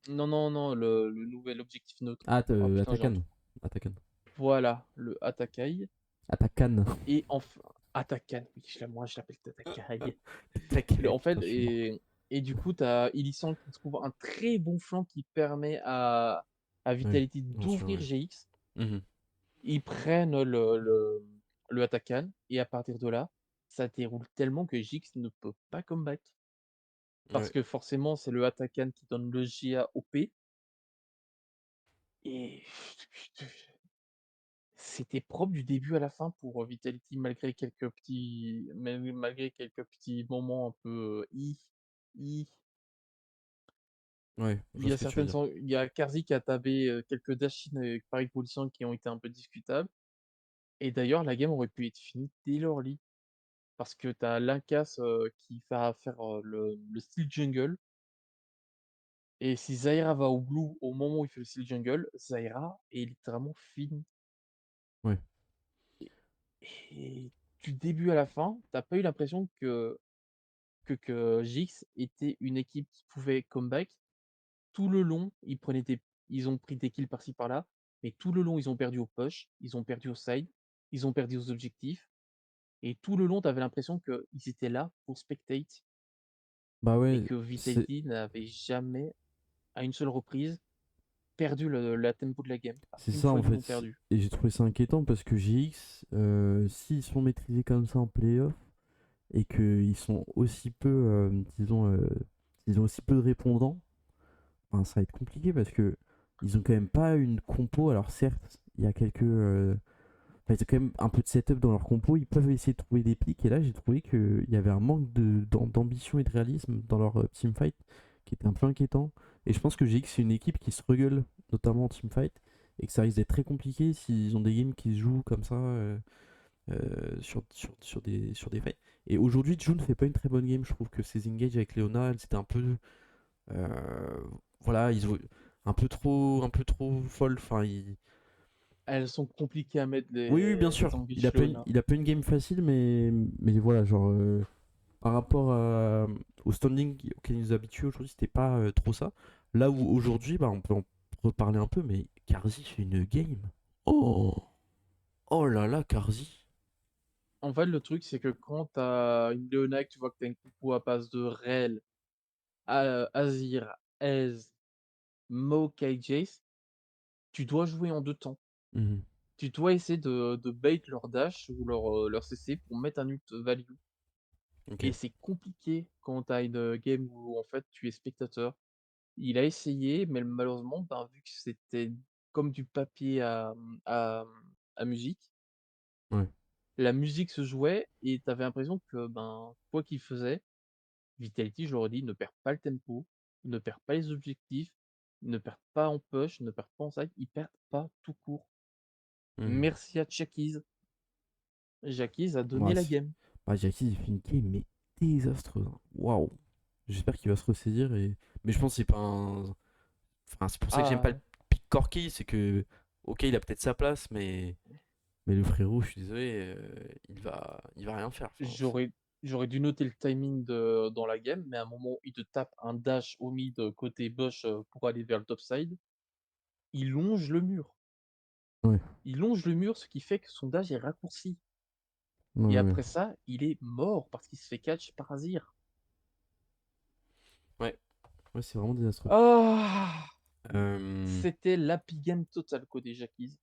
non, non, non, le nouvel objectif neutre. Ah, Ah putain, j'ai un Atakan. trou. Atakan. Voilà, le Atakai. Atakan. Et enfin, Atakan, oui, moi je l'appelle Tatakai. Takai, En putain, fait, je suis mort. et du coup, tu as Illisan qui trouve un très bon flanc qui permet à Ouais. Vitality Bien sûr, d'ouvrir ouais. GX. Mhm. Ils prennent le Atakan, et à partir de là, ça déroule tellement que GX ne peut pas comeback. Parce Ouais. que forcément, c'est le Atakan qui donne le GA OP. Et c'était propre du début à la fin pour Vitality malgré quelques petits moments un peu i. Ouais, je Il vois y ce a que tu veux certaines dire. il y a Karzi qui a tabé quelques Dashin avec Paris Polisson qui ont été un peu discutables. Et d'ailleurs, la game aurait pu être finie dès l'early. Parce que t'as Linkas qui va faire le steel jungle. Et si Zaira va au blue au moment où il fait le steel jungle, Zaira est littéralement finie. Ouais. Et, et du début à la fin, t'as pas eu l'impression que Jix était une équipe qui pouvait comeback. Tout le long, ils ont pris des kills par-ci par-là, mais tout le long, ils ont perdu au push, ils ont perdu au side, ils ont perdu aux objectifs, et tout le long, t'avais l'impression qu'ils étaient là pour spectate, Bah mais ouais, que c'est Vitality n'avait jamais, à une seule reprise, perdu la tempo de la game. Pas c'est une ça fois, en ils l'ont fait. perdu. Et j'ai trouvé ça inquiétant parce que GX, s'ils sont maîtrisés comme ça en playoff et qu'ils sont aussi peu, disons, ils ont aussi peu de répondants, ben, ça va être compliqué parce que ils ont quand même pas une compo. Alors certes, il y a quelques, enfin, ils ont quand même un peu de setup dans leur compo. Ils peuvent essayer de trouver des pics. Et là, j'ai trouvé qu'il y avait un manque d'ambition et de réalisme dans leur teamfight qui était un peu inquiétant. Et je pense que GX c'est une équipe qui se regueule, notamment en teamfight, et que ça risque d'être très compliqué s'ils ont des games qui se jouent comme ça sur des fights. Et aujourd'hui, June ne fait pas une très bonne game. Je trouve que ses engages avec Leona, c'était un peu, euh, voilà, un peu trop folle. Enfin, Elles sont compliquées à mettre oui, oui, bien les sûr. ambitions Leona. Il a pas une game facile, mais voilà, genre, par rapport au standing auquel il nous habitue aujourd'hui, c'était pas trop ça. Là où aujourd'hui, bah, on peut en reparler un peu, mais Karzi fait une game. Oh, oh là là, Karzi. En fait, le truc, c'est que quand t'as une Leona et que tu vois que t'as une compo à base de Rel, Azir, Ez, Maokai, Jace, tu dois jouer en deux temps. Mhm. Tu dois essayer de bait leur dash ou leur CC pour mettre un ult value. Ok. Et c'est compliqué quand t'as une game où en fait tu es spectateur. Il a essayé, mais malheureusement, ben, vu que c'était comme du papier à, à musique, Ouais. la musique se jouait et t'avais l'impression que ben quoi qu'il faisait, Vitality, je leur ai dit, ne perd pas le tempo, ne perd pas les objectifs, ne perd pas en push, ne perd pas en side, ils perdent pas tout court. Mhm. Merci à Chakiz. Jaquiz a donné Ouais, la game. bah, Jackie, il fait une game, mais désastreuse, hein. Waouh. J'espère qu'il va se ressaisir. Mais je pense que c'est pas un. Enfin, c'est pour ça que j'aime pas le Ah, pick Corky, c'est que, ok, il a peut-être sa place, mais le frérot, je suis désolé, il va rien faire. Enfin, j'aurais j'aurais dû noter le timing dans la game, mais à un moment où il te tape un dash au mid côté Bosch pour aller vers le top side, il longe le mur. ouais, Il longe le mur, ce qui fait que son dash est raccourci. ouais, Et ouais. après ça, il est mort parce qu'il se fait catch par Azir. Ouais, ouais, c'est vraiment désastreux. Ah, Euh, c'était l'happy game total côté Jaquiz.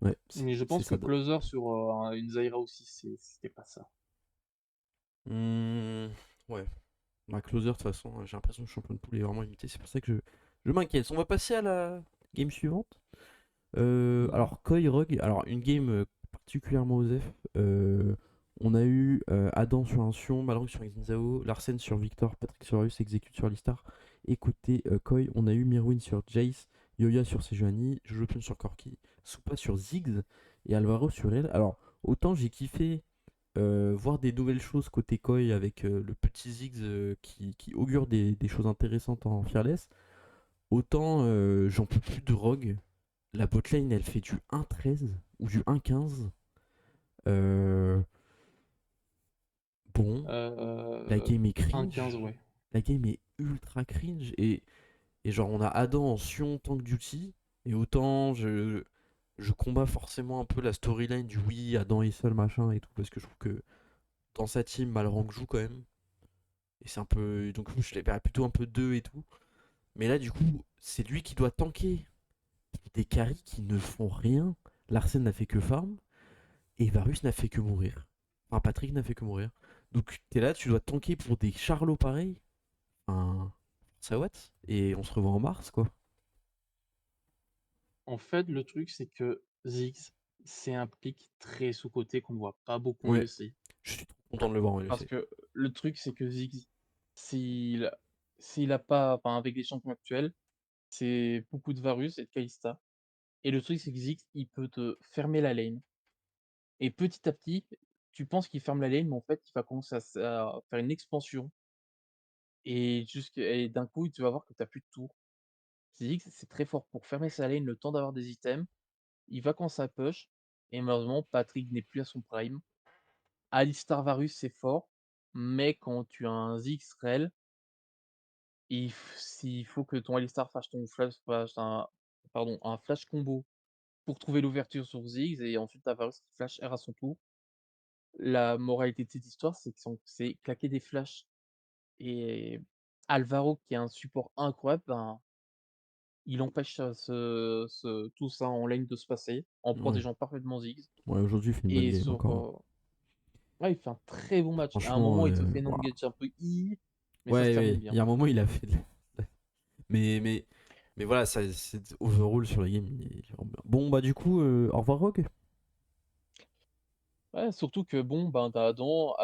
ouais, Mais je c'est pense que ça. closer sur une Zyra aussi, c'était pas ça. Hmm, ouais, ma closer, de toute façon, j'ai l'impression que le champion de poule est vraiment limité. C'est pour ça que je m'inquiète. On va passer à la game suivante. Alors, Koi Rogue, alors une game particulièrement osef. On a eu Adam sur un Sion, Malraux sur Xinzao, Larsen sur Victor, Patrick sur Rus, Execute sur Listar. Et côté Koi, on a eu Mirwin sur Jace, Yoya sur Sejuani, Jojopun sur Corki, Supa sur Ziggs et Alvaro sur elle. Alors, autant j'ai kiffé voir des nouvelles choses côté Koi avec le petit Ziggs qui augure des choses intéressantes en Fearless, autant j'en peux plus de Rogue. La botlane, elle fait du 1,13 ou du 1,15. Euh, bon, la Euh, game est 1-15, cringe. ouais. La game est ultra cringe. Et genre, on a Adam en Sion tank duty. Et autant je combats forcément un peu la storyline du oui, Adam est seul, machin et tout. Parce que je trouve que dans sa team, Malrang joue quand même. Et c'est un peu. Donc, je les verrais plutôt un peu deux et tout. Mais là, du coup, c'est lui qui doit tanker des carries qui ne font rien. Larsen n'a fait que farm. Et Varus n'a fait que mourir. Enfin, Patrick n'a fait que mourir. Donc, t'es là, tu dois tanker pour des charlots pareils. Enfin, ça what? Et on se revoit en mars, quoi. En fait, le truc, c'est que Ziggs, c'est un pick très sous-coté qu'on ne voit pas beaucoup au Ouais, EC. je suis trop content de le voir en Parce UFC. que le truc, c'est que Ziggs, s'il s'il a pas, enfin, avec les champions actuels, c'est beaucoup de Varus et de Kalista. Et le truc, c'est que Ziggs, il peut te fermer la lane. Et petit à petit, tu penses qu'il ferme la lane, mais en fait, il va commencer à faire une expansion. Et d'un coup, tu vas voir que tu as plus de tours. Ziggs, c'est très fort pour fermer sa lane, le temps d'avoir des items. Il va quand ça push. Et malheureusement, Patrick n'est plus à son prime. Alistar Varus, c'est fort. Mais quand tu as un Ziggs Rel, s'il faut que ton Alistar fasse un flash combo pour trouver l'ouverture sur Ziggs, et ensuite t'as Varus qui flash R à son tour. La moralité de cette histoire, c'est que c'est claquer des flashs. Et Alvaro, qui est un support incroyable, ben, il empêche tout ça en lane de se passer, en Ouais, protégeant parfaitement Ziggs. ouais, aujourd'hui il fait une bonne Et game encore, hein. ouais, il fait un très bon match. À un Franchement, moment, il te fait une ouah. engage un peu mais ça se Ouais, termine ouais, il bien. y a un moment il a fait mais, mais, mais voilà, ça, c'est overall sur la game. Il est vraiment bien. Bon, bah du coup, au revoir Rogue. Ouais, surtout que bon, ben, t'as Adam,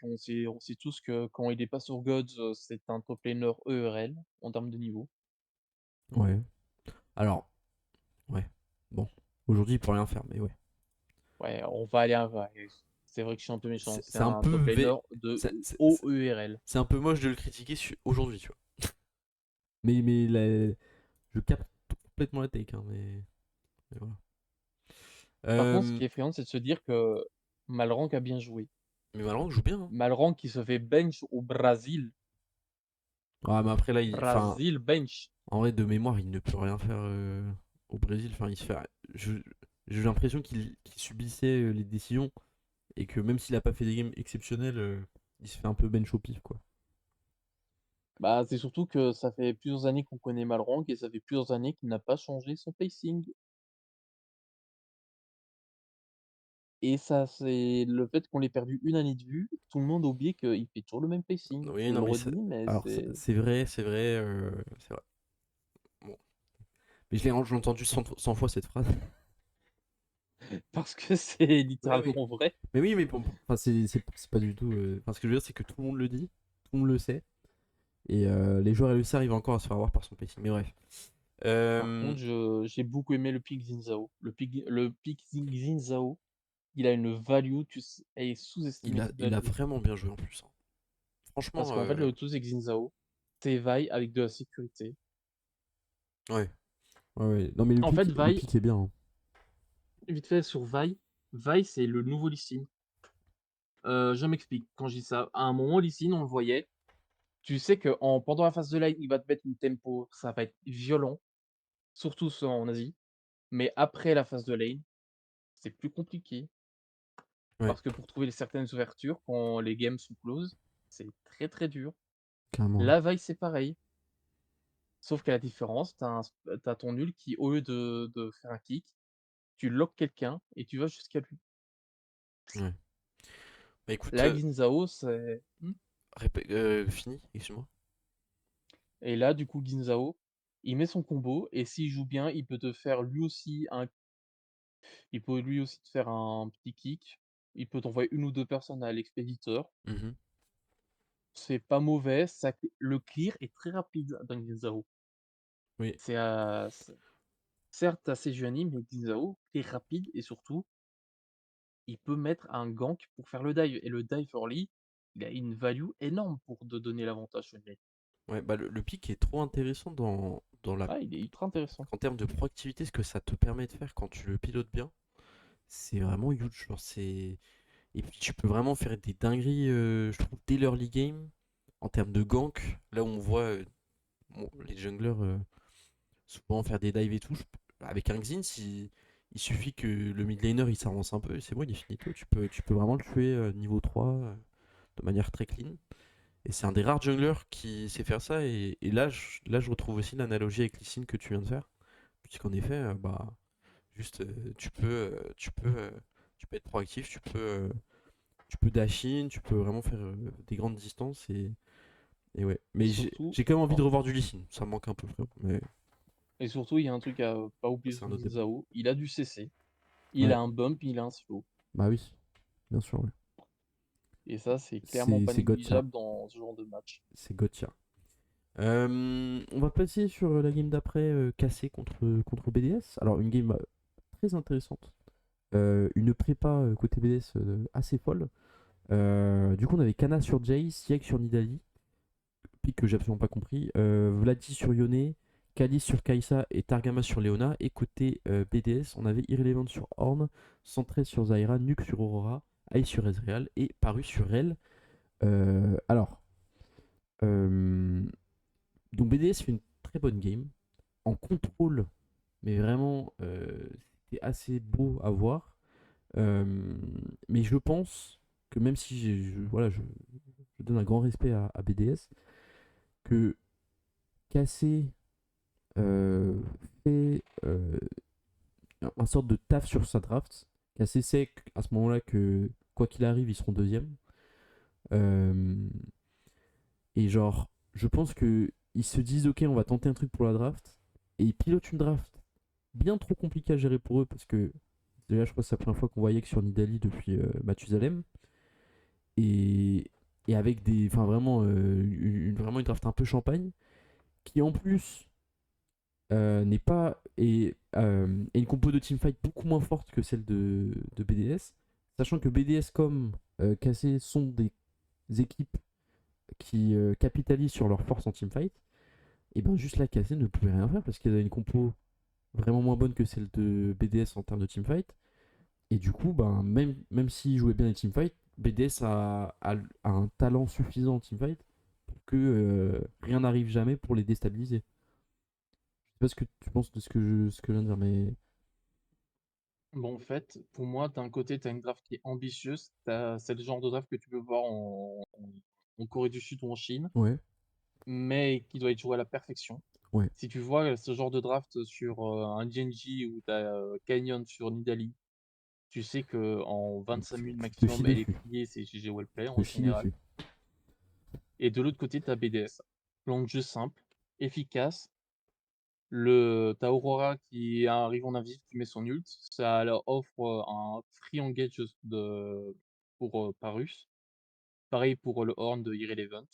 on sait tous que quand il est pas sur Gods, c'est un top laner ERL en termes de niveau. Ouais. Alors, ouais. Bon. Aujourd'hui il peut rien faire, mais ouais. Ouais, on va aller ouais, c'est vrai que je suis un peu méchant, c'est C'est un un peu top laner de haut ERL. c'est un peu moche de le critiquer aujourd'hui, tu vois. Mais je capte complètement la take, hein, mais voilà. Par contre, ce qui Euh, est effrayant, c'est de se dire que Malrank a bien joué. mais Valorant joue bien, hein. Malrank qui se fait bench au Brésil. Ah, mais après là, enfin, Brésil bench. en vrai, de mémoire, il ne peut rien faire au Brésil. Enfin, il se fait. je- J'ai l'impression qu'il subissait les décisions et que même s'il a pas fait des games exceptionnels, il se fait un peu bench au pif, quoi. Bah, c'est surtout que ça fait plusieurs années qu'on connaît Malrank et ça fait plusieurs années qu'il n'a pas changé son pacing. Et ça, c'est le fait qu'on l'ait perdu une année de vue, tout le monde a oublié qu'il fait toujours le même pacing. Oui, Je non, le mais redis, mais alors c'est c'est vrai, c'est vrai. Bon. Mais j'ai entendu 100 fois cette phrase. parce que c'est Ouais, oui. littéralement vrai. Mais oui, mais bon, enfin, c'est pas du tout. Enfin, ce que je veux dire, c'est que tout le monde le dit, tout le monde le sait. Et les joueurs LEC arrivent encore à se faire avoir par son pacing. Mais bref. Par Euh, contre, j'ai beaucoup aimé le pick Zinzao. Le pick Zinzao, il a une value, elle est sous-estimée cette il a value. vraiment bien joué en plus, hein. Parce Franchement, qu'en fait, le truc c'est que Zinzao, c'est Vi avec de la sécurité. ouais. Ouais, ouais. Non, mais En fait, le Vi, pic est bien, hein. vite fait sur Vi c'est le nouveau Lee Sin. Je m'explique quand je dis ça. À un moment, Lee Sin, on le voyait. Tu sais que pendant la phase de light, il va te mettre une tempo, ça va être violent, surtout en Asie. Mais après la phase de lane, c'est plus compliqué. Ouais, Parce que pour trouver certaines ouvertures, quand les games sont close, c'est très très dur. carrément. La vaille, c'est pareil. Sauf qu'à la différence, t'as ton nul qui, au lieu de faire un kick, tu lock quelqu'un et tu vas jusqu'à lui. Ouais. Bah écoute, La Ginzao, c'est. fini, excuse-moi. Et là, du coup, Ginzao, il met son combo et s'il joue bien, il peut te faire lui aussi il peut lui aussi te faire un petit kick. Il peut t'envoyer une ou deux personnes à l'expéditeur. Mhm. C'est pas mauvais. Le clear est très rapide dans Ginzao. Oui, C'est certes assez juvénile, mais Ginzao est rapide et surtout, il peut mettre un gank pour faire le dive. Et le dive early, il a une value énorme pour te donner l'avantage sur une lane. ouais, bah le pic est trop intéressant Ah, il est ultra intéressant. en termes de proactivité, ce que ça te permet de faire quand tu le pilotes bien, c'est vraiment huge. Genre, et puis tu peux vraiment faire des dingueries, je trouve, dès l'early game, en termes de gank, là où on voit bon, les junglers souvent faire des dives et tout. Avec un Xin, il suffit que le mid laner il s'avance un peu, et c'est bon, il est finito. Tu peux vraiment le tuer niveau 3 de manière très clean. Et c'est un des rares junglers qui sait faire ça. Et là, je retrouve aussi l'analogie avec Lee Sin que tu viens de faire. Puisqu'en effet, bah, juste, tu peux être proactif, tu peux dash in, tu peux vraiment faire des grandes distances. Et ouais. Et Mais surtout, j'ai quand même envie de oh, revoir du Lee Sin. Ça me manque un peu, frère. Mais Et surtout, il y a un truc à pas oublier C'est sur un autre débat. Zhao, il a du CC, il Ouais, a un bump, il a un slow. bah oui, bien sûr, ouais. Et ça, c'est clairement C'est pas c'est Gotcha. négligeable dans ce genre de match. C'est Gotcha. On va passer sur la game d'après, Cassé contre BDS. Alors, une game très intéressante. Une prépa côté BDS assez folle. Du coup, on avait Kana sur Jace, Sieg sur Nidali, pick que j'ai absolument pas compris. Vladi sur Yone, Kali sur Kaisa et Targama sur Leona. Et côté BDS, on avait Irrelevant sur Horn, Centré sur Zyra, Nuke sur Aurora, Ice sur Ezreal et Paru sur Rel. Alors, euh, donc BDS fait une très bonne game. En contrôle, mais vraiment, c'était assez beau à voir. Euh, mais je pense que même si voilà, je donne un grand respect à BDS, que Cassé fait un sorte de taf sur sa draft. Cassé sait à ce moment-là que quoi qu'il arrive, ils seront deuxième. Euh, et genre, je pense que ils se disent ok, on va tenter un truc pour la draft. Et ils pilotent une draft bien trop compliquée à gérer pour eux parce que déjà, je crois que c'est la première fois qu'on voyait que sur Nidali depuis Mathusalem. Et, et avec des. Enfin, vraiment, vraiment une draft un peu champagne qui en plus n'est pas. Et une compo de teamfight beaucoup moins forte que celle de BDS. Sachant que BDS comme KC sont des équipes qui capitalisent sur leur force en teamfight, et ben juste la KC ne pouvait rien faire parce qu'elle a une compo vraiment moins bonne que celle de BDS en termes de teamfight. Et du coup, ben, même s'ils jouaient bien les teamfights, BDS a un talent suffisant en teamfight pour que rien n'arrive jamais pour les déstabiliser. Je sais pas ce que tu penses de ce que je viens de dire, mais. Bon, en fait, pour moi, d'un côté, tu as une draft qui est ambitieuse. C'est le genre de draft que tu peux voir en Corée du Sud ou en Chine, Ouais, mais qui doit être joué à la perfection. ouais. Si tu vois ce genre de draft sur un Genji ou tu as Canyon sur Nidalee, tu sais que en 25 minutes Tu te chies maximum, elle est dessus. pliée, c'est GG Wellplay Tu te en chies général. dessus. Et de l'autre côté, tu as BDS. Plan de jeu simple, efficace. T'as Aurora qui arrive en invis, qui met son ult. Ça leur offre un free engage pour Parus. Pareil pour le Horn de Irrelevant.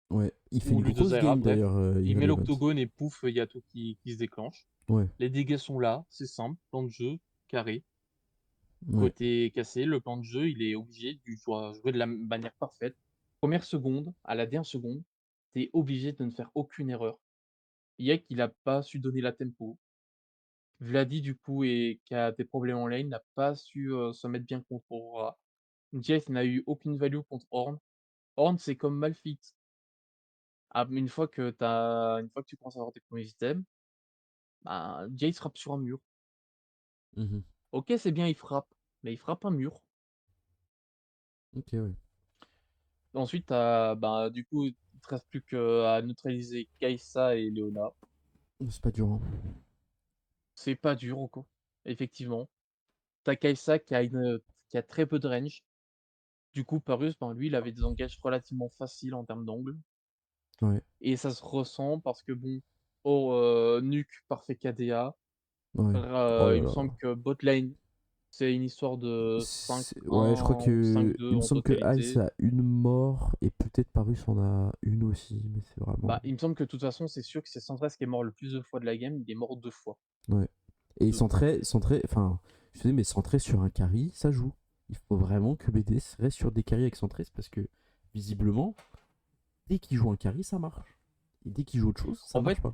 Ouais. Il fait Ou une grosse Ludozaira, game bref. d'ailleurs, Il met Irrelevant. l'octogone et pouf, il y a tout qui se déclenche. Ouais, Les dégâts sont là, c'est simple. Plan de jeu, carré. ouais. Côté cassé, le plan de jeu, il est obligé de jouer de la manière parfaite. Première seconde, à la dernière seconde, t'es obligé de ne faire aucune erreur. Yek, il a pas su donner la tempo. Vladi, du coup, qui a des problèmes en lane, n'a pas su se mettre bien contre Aurora. Jace n'a eu aucune value contre Ornn. Ornn, c'est comme Malphite. Ah, mais une fois que tu commences à avoir tes premiers items, bah, Jace frappe sur un mur. Mhm. Ok, c'est bien, il frappe, mais il frappe un mur. Ok, ouais. Ensuite, du coup, il te reste plus qu'à neutraliser Kai'Sa et Leona. C'est pas dur, hein. C'est pas dur, encore. Effectivement. T'as Kai'Sa qui a très peu de range. Du coup, Parus, ben, lui, il avait des engages relativement faciles en termes d'angle. Ouais, Et ça se ressent parce que bon, oh, Nuke parfait KDA. ouais. Oh là Il me là. semble que bot lane, c'est une histoire de Ouais, je crois 5-1 ou que. 5-2 Il me en semble que Ice totalité. a une mort et peut-être Parus en a une aussi, mais c'est vraiment. Bah, il me semble que de toute façon, c'est sûr que c'est Syndrez qui est mort le plus de fois de la game. Il est mort 2 fois. Ouais. Et Deux. enfin, je sais, mais centré sur un carry, ça joue. Il faut vraiment que BDS reste sur des carries avec centré, parce que visiblement, dès qu'il joue un carry, ça marche. Et dès qu'il joue autre chose, ça En marche fait, pas.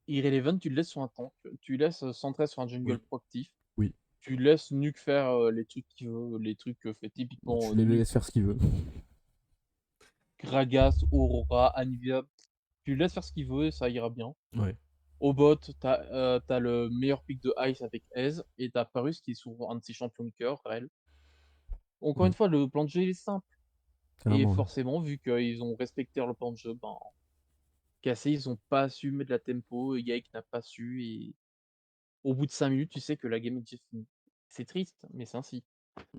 Irrelevant, tu le laisses sur un tank. Tu laisses Syndrez sur un jungle Oui, proactif. oui. Tu laisses Nuke faire les trucs qu'il veut, les trucs que fait typiquement Tu les Nuke, laisses faire ce qu'il veut. Gragas, Aurora, Anivia. Tu le laisses faire ce qu'il veut et ça ira bien. Ouais. Au bot, t'as le meilleur pick de Ice avec Ez, et t'as Parus qui est souvent un de ses champions de cœur, Rel. Encore Ouais. une fois, le plan de jeu il est simple. Et Carrément, ouais. forcément, vu qu'ils ont respecté leur plan de jeu, ben, cassé, ils ont pas su mettre de la tempo, et Yike n'a pas su, et au bout de 5 minutes, tu sais que la game est déjà finie. C'est triste, mais c'est ainsi.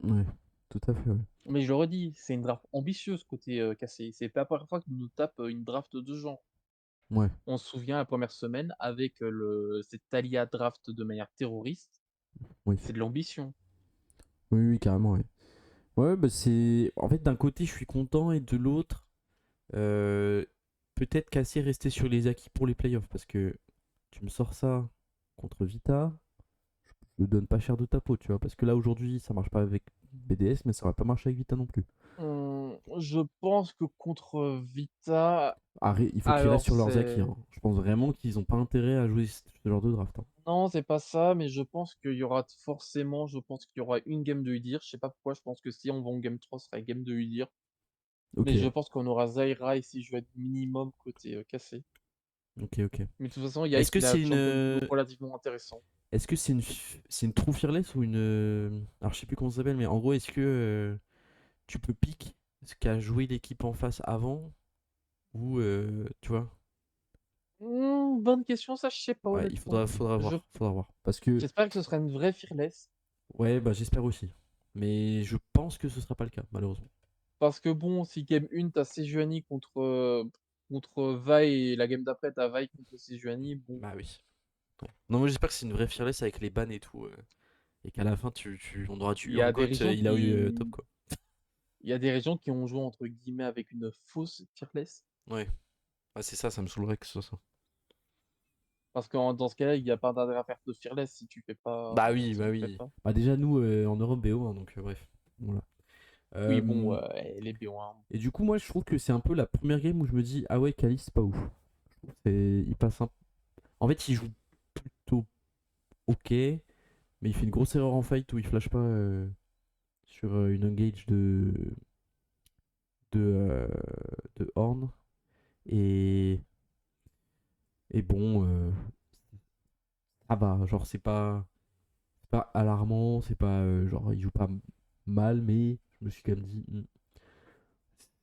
Ouais. Tout à fait, ouais. Mais je le redis, c'est une draft ambitieuse côté cassé. C'est pas la première fois qu'ils nous tapent une draft de ce genre. Ouais, On se souvient la première semaine avec, cette Thalia draft de manière terroriste, oui. c'est de l'ambition. Oui, oui, carrément, ouais. Ouais, bah c'est. En fait, d'un côté, je suis content, et de l'autre, euh, peut-être qu'assez rester sur les acquis pour les playoffs. Parce que tu me sors ça contre Vita, je ne donne pas cher de ta peau, tu vois. Parce que là, aujourd'hui, ça marche pas avec BDS, mais ça va pas marcher avec Vita non plus. Je pense que contre Vita, Il faut qu'ils restent alors sur leurs acquis, c'est hein. Je pense vraiment qu'ils ont pas intérêt à jouer ce genre de draft, hein. non, c'est pas ça, mais je pense qu'il y aura forcément, je pense qu'il y aura une game de Udyr. Je sais pas pourquoi, je pense que si on va en game 3, ce sera game de Udyr. Ok, Mais je pense qu'on aura Zyra ici, je vais être minimum côté cassé. ok, ok. Mais de toute façon, Yike, Est-ce que il a c'est un une. champion de blue relativement intéressant. Est-ce que c'est une True Fearless ou une. Alors, je sais plus comment ça s'appelle, mais en gros, est-ce que tu peux pick ce qu'a joué l'équipe en face avant? Ou. Tu vois? Bonne question, ça je sais pas Ouais, il honnêtement. faudra Je voir. Faudra voir. Parce que. J'espère que ce sera une vraie Fearless. Ouais, bah, j'espère aussi. Mais je pense que ce sera pas le cas, malheureusement. Parce que bon, si game 1, t'as Sejuani contre Vi et la game d'après, t'as Vi contre Sejuani, bon. Bah oui. Ouais. Non, moi, j'espère que c'est une vraie Fearless avec les bans et tout. Et qu'à la fin, on aura du Il y a des Urgot, régions il a eu top, qui. quoi. Il y a des régions qui ont joué entre guillemets avec une fausse Fearless. Ouais. Ah, c'est ça, ça me saoulerait que ce soit ça. Parce que dans ce cas-là, il n'y a pas d'intérêt à faire de Fearless si tu fais pas. Bah oui, Si bah tu fais oui. pas. Bah déjà, nous, en Europe, BO, hein, donc bref. Voilà. Oui, bon, Euh, les BO1. et du coup, moi, je trouve que c'est un peu la première game où je me dis, ah ouais, Kali, c'est pas ouf. Il passe un. En fait, il joue plutôt ok, mais il fait une grosse erreur en fight où il flash pas sur une engage de, euh, de Horn. Et, et bon, ça va. Genre, c'est pas alarmant, c'est pas. Genre, il joue pas mal, mais je me suis quand même dit,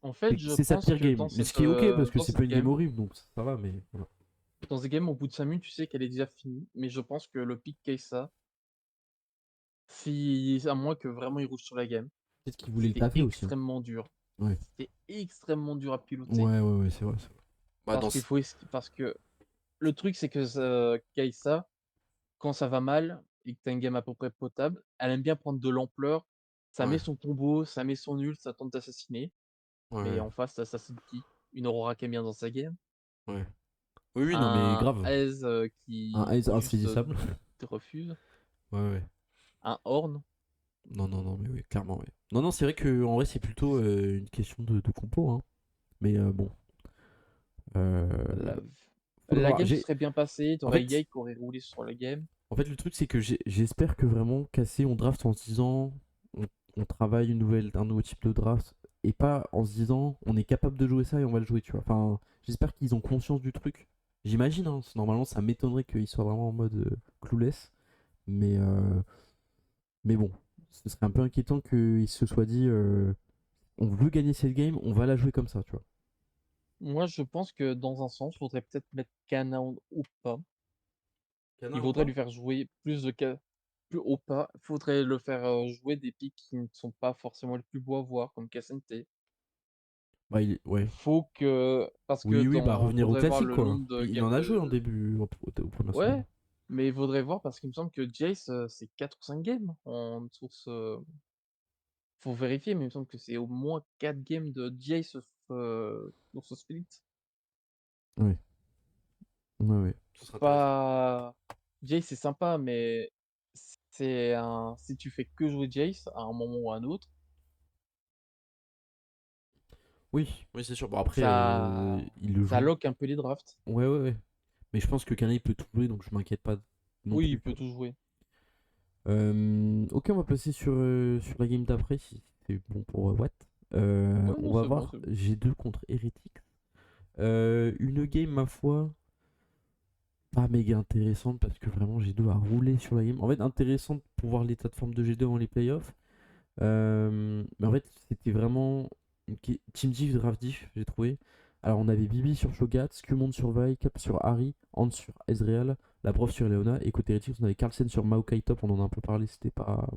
En fait, je c'est sa pense pire que game. Mais ce qui est ok, parce que dans c'est pas cette une game game, horrible, donc ça va, mais voilà. au bout de 5 minutes, tu sais qu'elle est déjà finie. Mais je pense que le pick Kai'Sa, si, à moins que vraiment il rouge sur la game, Peut-être qu'il voulait le c'était taffer aussi, hein. extrêmement dur. Ouais. C'était extrêmement dur à piloter. Ouais, ouais, ouais, c'est vrai, c'est vrai. Bah, Parce que le truc, c'est que Kai'Sa, quand ça va mal et que t'as une game à peu près potable, elle aime bien prendre de l'ampleur. Ça met Ouais, son combo, ça met son ult, ça tente d'assassiner. Mais ouais, en face, t'assassines qui? Une Aurora qui aime bien dans sa game. ouais. Oui, oui, non, mais Un grave. Ace Un qui ace juste insaisissable. te refuse. Ouais, ouais. Un Horn. Non, non, non, mais oui, clairement, ouais. Non, non, c'est vrai que en vrai, c'est plutôt une question de compo, hein. Mais bon. La, Faudra la voir. game se serait bien passée. En T'aurais fait, Yike qui aurait roulé sur la game. le truc, c'est que j'espère que vraiment, Cassé, on draft en se disant, on travaille un nouveau type de draft, et pas en se disant, on est capable de jouer ça et on va le jouer, tu vois. Enfin, j'espère qu'ils ont conscience du truc. J'imagine, hein. Normalement, ça m'étonnerait qu'ils soient vraiment en mode clueless. Mais, euh, mais bon, ce serait un peu inquiétant qu'ils se soient dit, on veut gagner cette game, on va la jouer comme ça, tu vois. Moi, je pense que dans un sens, faudrait peut-être mettre Canaan ou pas. Il Canin ou faudrait pas? lui faire jouer plus haut pas. Faudrait le faire jouer des pics qui ne sont pas forcément les plus beaux à voir, comme Cassante. Bah, ouais. Faut que. Parce que Oui, oui, bah dans. revenir au Faudrait voir classique, le quoi. nombre de Il game en a joué en de. début, aux premières semaines. Ouais, mais il faudrait voir parce qu'il me semble que Jace, c'est 4 ou 5 games en source. Faut vérifier, mais il me semble que c'est au moins 4 games de Jace sur ce split. Ouais, ouais, ouais. Ce C'est serait intéressant. pas. Jace, c'est sympa, mais c'est un. Si tu fais que jouer Jace à un moment ou à un autre, Oui, oui, c'est sûr. Bon, après, ça. il le Ça joue. lock un peu les drafts. Ouais, ouais, ouais. Mais je pense que Canet peut tout jouer, donc je m'inquiète pas non Oui, plus, il tu peut vois. tout jouer. Ok, on va passer sur la game d'après, si c'est bon pour Watt. Ouais, On non, va c'est bon, voir c'est bon. G2 contre Heretics. Une game, ma foi, pas méga intéressante parce que vraiment G2 a roulé sur la game. En fait, intéressante pour voir l'état de forme de G2 avant les playoffs. Mais en fait, c'était vraiment une team diff, draft diff, j'ai trouvé. Alors, on avait Bibi sur Shogat, Skumond sur Vi, Cap sur Harry, Hans sur Ezreal, Labrov sur Leona, et côté Heretics, on avait Carlsen sur Maokai Top, on en a un peu parlé, c'était pas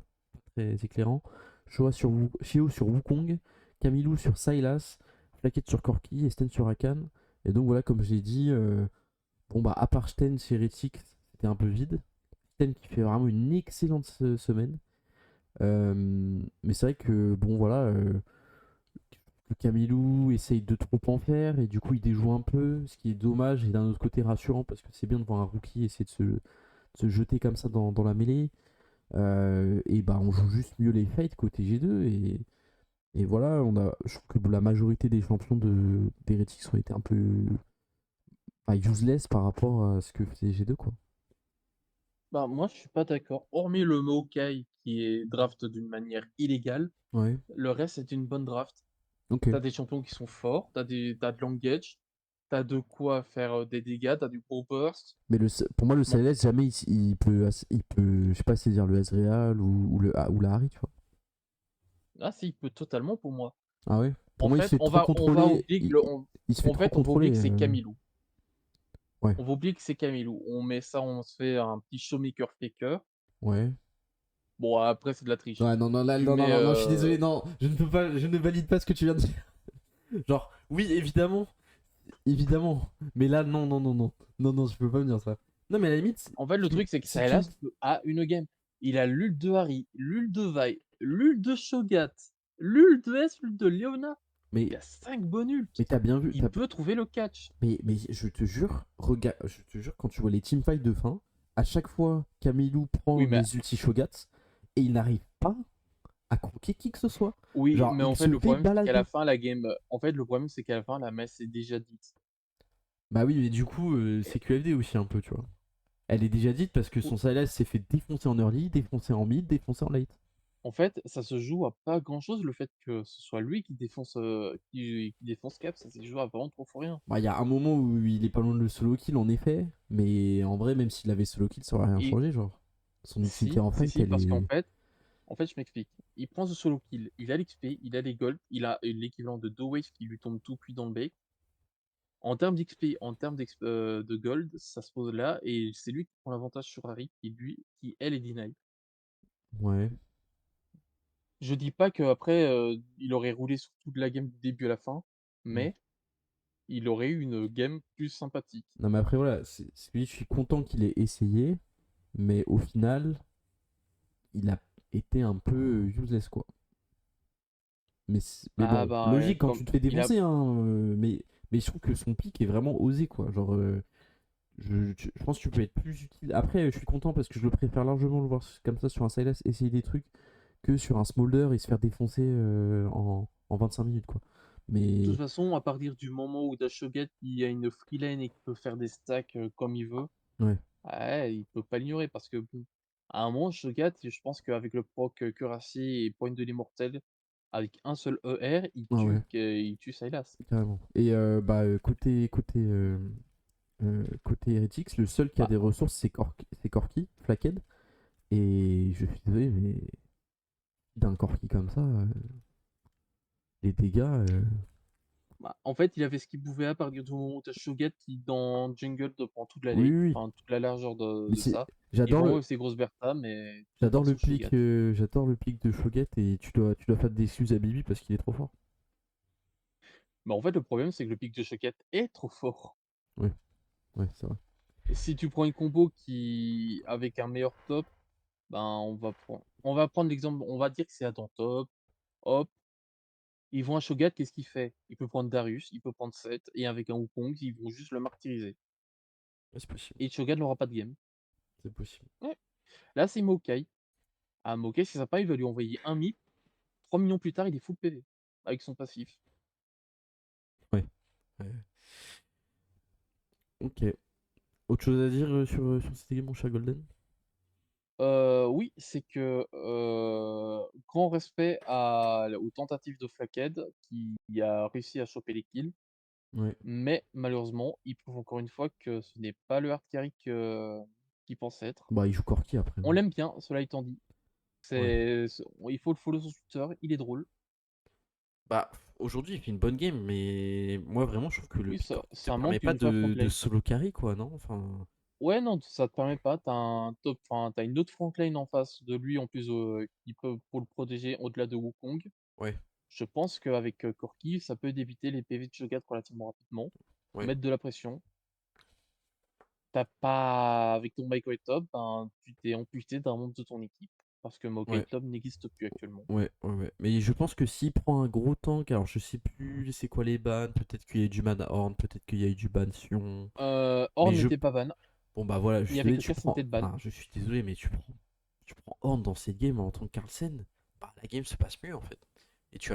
très éclairant. Shio sur Wukong, Camilou sur Sylas, Flaquette sur Corki, Esten sur Akan, Et donc voilà, comme j'ai dit, bon bah à part Sten chez Heretics, c'était un peu vide. Sten qui fait vraiment une excellente semaine. Mais c'est vrai que bon voilà, le Camilou essaye de trop en faire et du coup il déjoue un peu, ce qui est dommage et d'un autre côté rassurant parce que c'est bien de voir un rookie essayer de se jeter comme ça dans la mêlée. Et bah on joue juste mieux les fights côté G2 et voilà, je trouve que la majorité des champions d'Heretics ont été un peu useless par rapport à ce que faisait G2 quoi. Bah, moi, je suis pas d'accord. Hormis le Maokai qui est draft d'une manière illégale, Ouais, le reste c'est une bonne draft. ok. T'as des champions qui sont forts, t'as de l'engage, t'as de quoi faire des dégâts, t'as du gros burst. Mais pour moi, le Bon, CLS, jamais il peut, je sais pas saisir le Ezreal ou la Harry, tu vois. là, si, il peut totalement pour moi. Ah ouais? Pour En moi, il se fait, fait trop on va contrôler. oublier que Il se fait en trop fait, on va oublier contrôler. que c'est Camilou. Ouais, On va oublier que c'est Camilou. On met ça, on se fait un petit showmaker faker. ouais. Bon, après, c'est de la triche. Ouais, non, non, là, Tu non, non, mets, non, non, je suis désolé, non, je ne peux pas, je ne valide pas ce que tu viens de dire. Genre, oui, évidemment, évidemment. Mais là, non, non, non, non. Non, non, je peux pas me dire ça. Non, mais à la limite, en fait, le truc, c'est que si tu me Sylas a une game. Il a l'ult de Harry, l'ult de Vi, l'ult de Shogat, l'ult de S, l'ult de Leona. Il mais, a 5 bonnes ults. mais t'as bien vu, Il peut trouver le catch. mais je te jure, regarde, je te jure, quand tu vois les teamfights de fin, à chaque fois, Camilou prend Oui, mais les ulti Shogats et il n'arrive pas à croquer qui que ce soit. Oui, Genre, mais en il fait, se le fait problème, c'est qu'à la balader. fin, la game. En fait, le problème, c'est qu'à la fin, la messe est déjà dite. Bah oui, mais du coup, Et- c'est QFD aussi un peu, tu vois. Elle est déjà dite parce que ou- son Sylas s'est fait défoncer en early, défoncer en mid, défoncer en late. En fait, ça se joue à pas grand-chose. Le fait que ce soit lui qui défonce Cap, ça se joue à vraiment trop pour rien. Bah, il y a un moment où il est pas loin de le solo kill, en effet. Mais en vrai, même s'il avait solo kill, ça aurait rien Et changé, genre. Son utilité si, en si, fight, si, elle parce qu'en est. fait, je m'explique. Il prend ce solo kill, il a l'XP, il a les golds, il a l'équivalent de 2 waves qui lui tombe tout cuit dans le bec. En termes d'XP, de gold, ça se pose là, et c'est lui qui prend l'avantage sur Harry, qui elle est deny. Ouais. Je dis pas qu'après, il aurait roulé sur toute la game du début à la fin, Mm. mais il aurait eu une game plus sympathique. Non, mais après, voilà, je suis content qu'il ait essayé. Mais au final, il a été un peu useless, quoi. Mais Ah bon, bah, logique quand comme tu te fais il a défoncer, hein. Mais je trouve que son pic est vraiment osé, quoi. Genre, je pense que tu peux être plus utile. Après, je suis content parce que je le préfère largement le voir comme ça sur un Sylas essayer des trucs que sur un Smolder et se faire défoncer en 25 minutes, quoi. de toute Mais façon, à partir du moment où Dashoget il a une free lane et qu'il peut faire des stacks, comme il veut, ouais, ouais, il peut pas l'ignorer parce que bon, à un moment, Shogat, je pense qu'avec le proc, cuirassier et point de l'immortel, avec un seul ER, ah ouais, il tue Sylas. carrément. Et bah, côté Heretics, le seul qui a Bah, des ressources, c'est Corki, Flakked. Et je suis désolé, mais d'un Corki comme ça, les dégâts. En fait, il avait ce qu'il pouvait à partir du moment où tu as Shogat qui, dans Jungle, te prend toute la Oui, lane, oui, oui. enfin toute la largeur Mais de c'est. ça. Il J'adore va le. envoyer ses grosses Bertha, mais tu J'adore perds le son pic, Shogat. de Shogat et tu dois faire des excuses à Bibi parce qu'il est trop fort. Mais en fait, le problème, c'est que le pic de Shogat est trop fort. Ouais, ouais, c'est vrai. Si tu prends une combo avec un meilleur top, ben on va prendre l'exemple, on va dire que c'est Adam top, hop, ils vont à Shogat, qu'est-ce qu'il fait? Il peut prendre Darius, il peut prendre Seth, et avec un Wukong, ils vont juste le martyriser. Ouais, c'est possible. Et Shogat n'aura pas de game. C'est possible. Ouais. Là, c'est Maokai. Ah, Maokai, c'est sympa, il va lui envoyer un MIP. 3 millions plus tard, il est full PV avec son passif. Ouais. Ouais. Ok. Autre chose à dire sur cette game, mon cher Golden? Oui, c'est que grand respect aux tentatives de Flackhead qui a réussi à choper les kills, Ouais. mais malheureusement, il prouve encore une fois que ce n'est pas le hard carry qu'il pense être. Bah, il joue Corki après, On non? l'aime bien, cela étant dit. Ouais. Il faut le follow sur Twitter, il est drôle. Bah, aujourd'hui, il fait une bonne game, mais moi, vraiment, je trouve que le Oui, pick Corki te ça permet manque pas une vraie front de lane. solo carry, quoi, non? Enfin. Ouais, non, ça te permet pas. T'as une autre front lane en face de lui en plus qui peut pour le protéger au-delà de Wukong. Ouais. Je pense qu'avec Corki, ça peut débiter les PV de Shogat relativement rapidement. Ouais, mettre de la pression. T'as pas avec ton Maokai Club, ben, tu t'es amputé d'un membre de ton équipe parce que Maokai ouais, Club n'existe plus actuellement. ouais. Mais je pense que s'il prend un gros tank, alors je sais plus c'est quoi les bans, peut-être qu'il y a eu du ban Horn, peut-être qu'il y a eu du ban Sion. Mais Horn je. n'était pas ban, Bon bah voilà, je il n'y suis avait désolé, que Cassante de ban. Enfin, je suis désolé, mais tu prends Horn dans cette game en tant que Carlsen, bah la game se passe mieux en fait. Et tu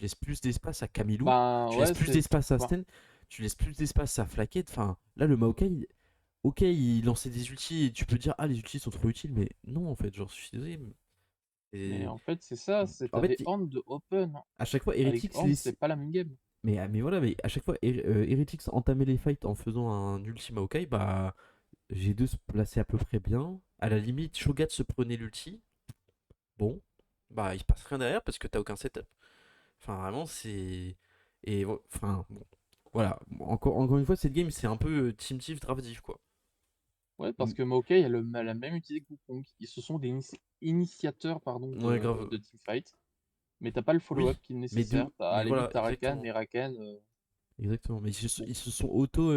laisses plus d'espace à Camilou, Ben tu laisses ouais, plus c'est. d'espace à Ben, Sten, tu laisses plus d'espace à Flaquette. Enfin, là le Maokai, ok, il lançait des ultis et tu peux dire, ah, les ultis sont trop utiles, mais non, en fait, genre, je suis désolé. mais Et... en fait, c'est ça, En fait, t'avais Horn de Open. à chaque fois, Avec Heretics, Horn, c'est pas la même game. mais voilà, mais à chaque fois, Heretics entamait les fights en faisant un ulti Maokai, bah, G2 se plaçait à peu près bien. À la limite, Shogat se prenait l'ulti. Bon, bah, il se passe rien derrière parce que t'as aucun setup. Enfin, vraiment, c'est. Enfin, bon. Voilà, encore une fois, cette game, c'est un peu Team Div, Draft Div, quoi. Ouais, parce Mm. que Maokai a la même utilité que Wukong. Ils se sont des initiateurs pardon, Ouais, grave. de teamfight, mais t'as pas le Oui, follow-up qui est nécessaire. À mais la limite, voilà, t'as Rakan, exactement. et Rakan, Exactement, mais bon, ils se sont auto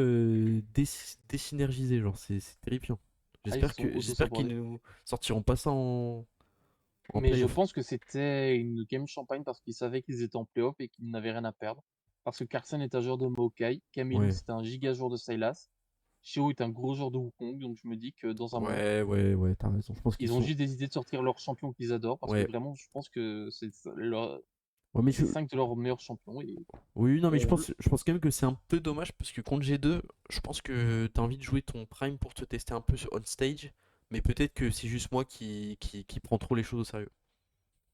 désynergisés, genre c'est terrifiant. ah, ils se sont J'espère qu'ils auto-sabordés. ne sortiront pas ça en Mais je playoff. pense que c'était une game champagne parce qu'ils savaient qu'ils étaient en playoff et qu'ils n'avaient rien à perdre. Parce que Carson est un joueur de Maokai, Camilo Ouais, c'est un giga joueur de Sylas, Shio est un gros joueur de Wukong, donc je me dis que dans un monde, ouais, t'as raison. Je pense qu'ils ils ont sont. juste des idées de sortir leurs champions qu'ils adorent, parce que Ouais, vraiment, je pense que ouais, mais c'est 5 de leurs meilleurs champions. Et oui, non, mais on... je pense quand même que c'est un peu dommage parce que contre G2, je pense que t'as envie de jouer ton prime pour te tester un peu on stage, mais peut-être que c'est juste moi qui prend trop les choses au sérieux.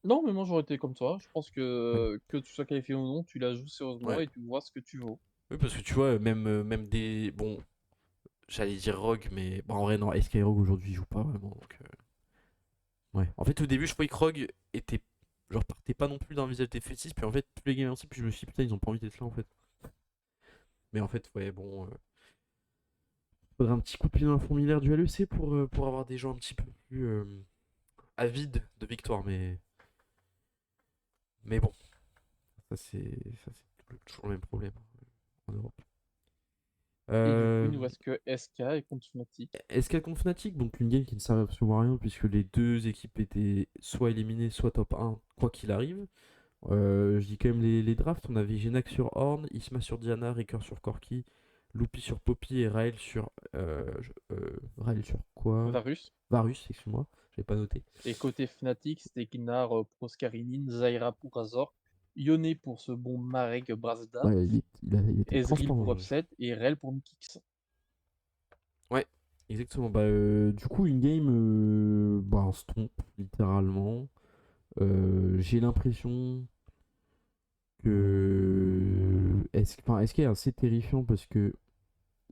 Non, mais moi j'aurais été comme toi. Je pense Ouais, que tu sois qualifié ou non, tu la joues sérieusement ouais. et tu vois ce que tu vaux. Oui, parce que tu vois, même des. Bon, j'allais dire Rogue, mais bon, en vrai, non, Skyrogue aujourd'hui il joue pas vraiment. Donc, ouais. En fait, au début, je croyais que Rogue était. Genre, partait pas non plus d'un visage défaitiste, puis en fait, plus les games avancent, puis je me suis dit, putain, ils ont pas envie d'être là en fait. Mais en fait, ouais, bon. Faudrait un petit coup de pied dans la fourmilière du LEC pour avoir des gens un petit peu plus avides de victoire, mais bon, ça c'est toujours le même problème en Europe. Et du coup, Euh, il nous reste que SK et contre Fnatic. SK contre Fnatic, donc une game qui ne servait absolument à rien puisque les deux équipes étaient soit éliminées, soit top 1, quoi qu'il arrive. Je dis quand même les drafts. On avait Genax sur Horn, Isma sur Diana, Ricker sur Corki, Loopy sur Poppy et Raël sur. Raël sur quoi? Varus. Varus, excuse-moi, j'avais pas noté. Et côté Fnatic, c'était Gnar, Proskarinin, Zaira pour Razor, Yone pour ce bon Marek Brazda, Ouais, il était Ezreal transparent pour aujourd'hui. Upset et Rel pour Mikix. Ouais, exactement. Bah, du coup, une game, bah, on se trompe littéralement. J'ai l'impression que. Enfin, est-ce qu'il est assez terrifiant parce que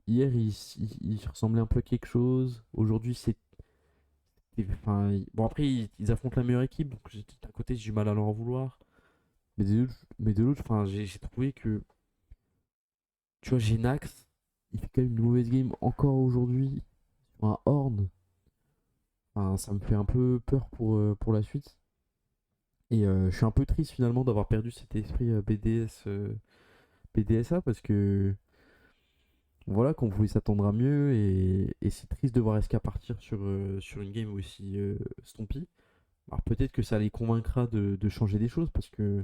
hier, il ressemblait un peu à quelque chose. Aujourd'hui, enfin, bon, après, ils affrontent la meilleure équipe, donc d'un côté, j'ai du mal à leur en vouloir. Mais de l'autre, enfin, j'ai trouvé que, tu vois, Genax, il fait quand même une mauvaise game encore aujourd'hui sur un Horn. Enfin, ça me fait un peu peur pour la suite. Et je suis un peu triste finalement d'avoir perdu cet esprit BDSA parce que voilà, qu'on pouvait s'attendre à mieux et c'est triste de voir SK partir sur une game aussi stompy. Alors peut-être que ça les convaincra de changer des choses parce que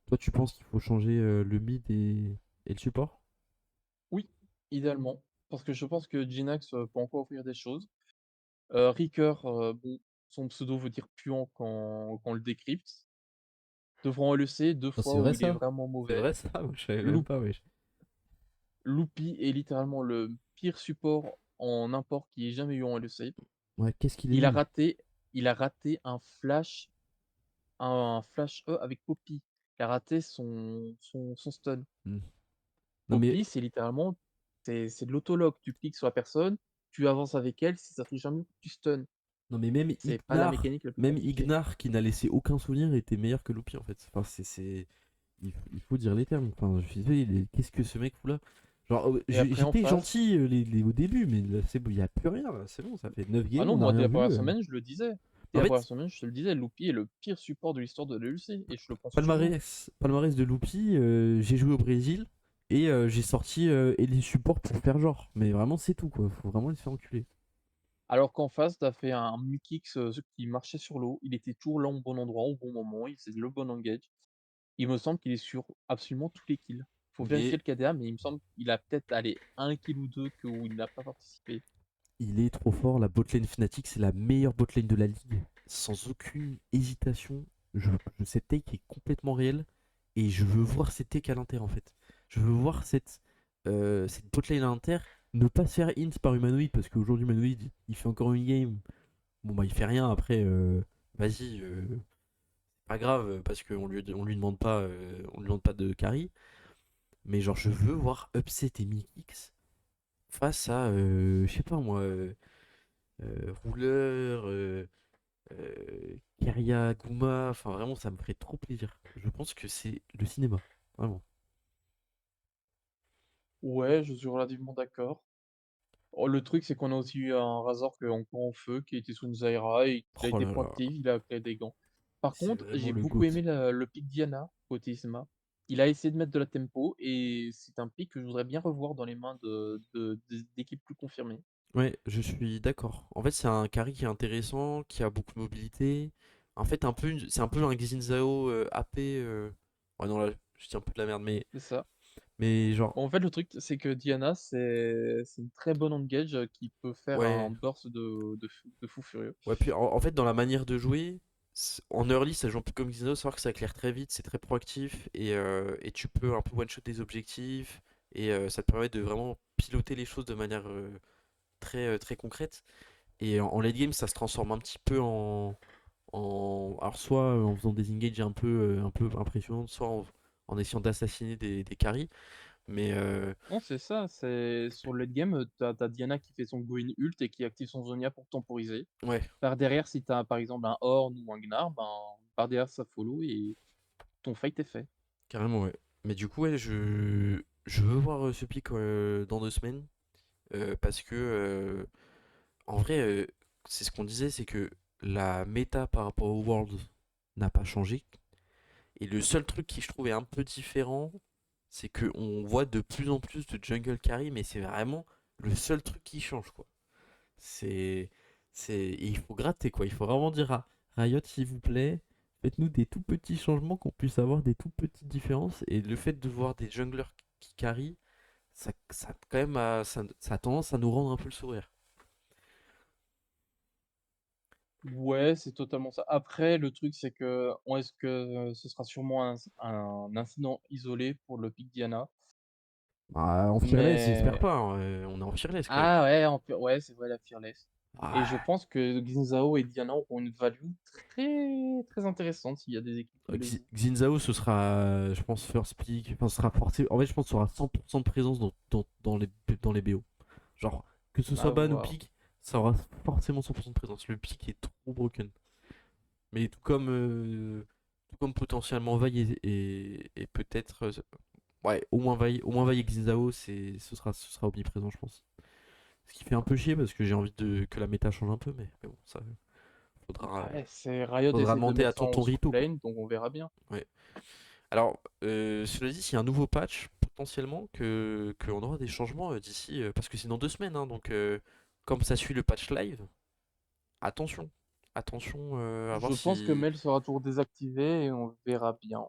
toi tu penses qu'il faut changer le mid et le support? Oui, idéalement, parce que je pense que Jinax peut encore offrir des choses. Ricker, bon, son pseudo veut dire puant quand on le décrypte. Devant LEC, deux Oh, fois c'est où vrai il est ça? vraiment C'est mauvais. vrai ça? Moi, je savais même Loop, pas, wesh. Loopy est littéralement le pire support en import qui ait jamais eu en LEC. Ouais, qu'est-ce qu'il est Il a nul. raté, il a raté un flash E avec Poppy. Il a raté son stun. Hmm. Non mais, Poppy, c'est littéralement, c'est de l'autologue. Tu cliques sur la personne, tu avances avec elle, si ça touche jamais, tu stun. non mais C'est pas la mécanique la plus Même compliquée. Ignar qui n'a laissé aucun souvenir était meilleur que Loopy en fait. Enfin, il faut dire les termes. Enfin, je suis désolé, qu'est-ce que ce mec fout là? Genre, Et après en j'étais face, gentil au début, mais là, c'est bon, il n'y a plus rien là. C'est bon, ça fait 9 ah games, non, on n'a moi, dès rien la vu. première semaine, je le disais. Dès En la première fait, semaine, je te le disais, Loopy est le pire support de l'histoire de l'ULC, et je le pense toujours. palmarès de Loopy, j'ai joué au Brésil. Et j'ai sorti et les supports pour faire genre. Mais vraiment, c'est tout quoi. Faut vraiment les faire enculer. Alors qu'en face, tu as fait un Mukix, qui marchait sur l'eau. Il était toujours là au bon endroit, au bon moment, il faisait le bon engage. Il me semble qu'il est sur absolument tous les kills. Faut vérifier Mais le KDA, mais il me semble qu'il a peut-être, allez, 1 kill ou 2 que où il n'a pas participé. il est trop fort. La botlane Fnatic, c'est la meilleure botlane de la ligue. Sans aucune hésitation. Cette take est complètement réelle. Et je veux voir cette take à l'inter en fait. Je veux voir cette botlane à l'inter ne pas se faire int par Humanoid. Parce qu'aujourd'hui, Humanoid, il fait encore une game. Bon, bah, il fait rien après. Vas-y. Pas grave. Parce on lui demande pas de carry. Mais genre, je veux voir Upset et Mikix face à, je sais pas moi, Rouleur, Keria, Guma. Enfin, vraiment, ça me ferait trop plaisir. Je pense que c'est le cinéma. Vraiment. Ouais, je suis relativement d'accord. Oh, le truc, c'est qu'on a aussi eu un Razor qui est encore en feu, qui était sous une Zyra et qui a Oh été là là. proactif, il a créé des gants. Par C'est contre, vraiment j'ai le beaucoup GOAT. aimé le pick Diana, côté Isma. Il a essayé de mettre de la tempo et c'est un pick que je voudrais bien revoir dans les mains d'équipes plus confirmées. Ouais, je suis d'accord. En fait, c'est un carry qui est intéressant, qui a beaucoup de mobilité. En fait, c'est un peu un Xin Zhao AP. Ouais, non, là, je dis un peu de la merde, C'est ça. mais genre, Bon, en fait, le truc, c'est que Diana, c'est une très bonne engage qui peut faire un ouais. burst de fou furieux. Ouais, puis en fait, dans la manière de jouer, en early, ça joue un peu comme Xeno, savoir que ça éclaire très vite, c'est très proactif, et tu peux un peu one-shot des objectifs, et ça te permet de vraiment piloter les choses de manière très concrète. Et en late game, ça se transforme un petit peu alors soit en faisant des engages un peu impressionnantes, soit en essayant d'assassiner des carries. Mais Non, c'est ça, c'est sur le late game, t'as Diana qui fait son go in ult et qui active son Zonia pour temporiser. ouais, Par derrière, si t'as par exemple un Horn ou un Gnar, ben par derrière ça follow et ton fight est fait. carrément, ouais. Mais du coup, ouais, je veux voir ce pic dans 2 semaines, parce que en vrai, c'est ce qu'on disait, c'est que la méta par rapport au World n'a pas changé. Et le seul truc qui je trouve est un peu différent, c'est qu'on voit de plus en plus de jungle carry, mais c'est vraiment le seul truc qui change, quoi. C'est, et il faut gratter, quoi. Il faut vraiment dire à Riot, s'il vous plaît, faites-nous des tout petits changements, qu'on puisse avoir des tout petites différences. Et le fait de voir des junglers qui carry, quand même, ça a tendance à nous rendre un peu le sourire. Ouais, c'est totalement ça. Après, le truc, c'est que est-ce que ce sera sûrement un incident isolé pour le pick Diana, Bah, en fearless, j'espère mais pas, hein. On est en fearless quand même. ah ouais, ouais, c'est vrai la Fearless. Et je Ah, pense que Guinzao et Diana auront une value très très intéressante s'il y a des équipes qui les jouent. Xin Zhao, ce sera, je pense, first pick. Enfin, ce sera forcé. En fait, je pense qu'il y aura 100% de présence dans les BO. Genre, que ce soit À ban ou voir. pick, ça aura forcément 100% de présence. Le pick est trop broken. Mais tout comme potentiellement Vaille et peut-être. Ouais, au moins Vaille et Xin Zhao, ce sera omniprésent, je pense. Ce qui fait un peu chier parce que j'ai envie que la méta change un peu, mais bon, ça faudra, Ouais, c'est Riot faudra essaie de demander à mettre ça en tonton soft Rito, quoi. lane, donc on verra bien. Ouais. Alors, cela dit, s'il y a un nouveau patch, potentiellement, qu'on aura des changements d'ici, parce que c'est dans 2 semaines, hein, donc comme ça suit le patch live, attention, attention à voir Je pense que si... Mel sera toujours désactivé et on verra bien.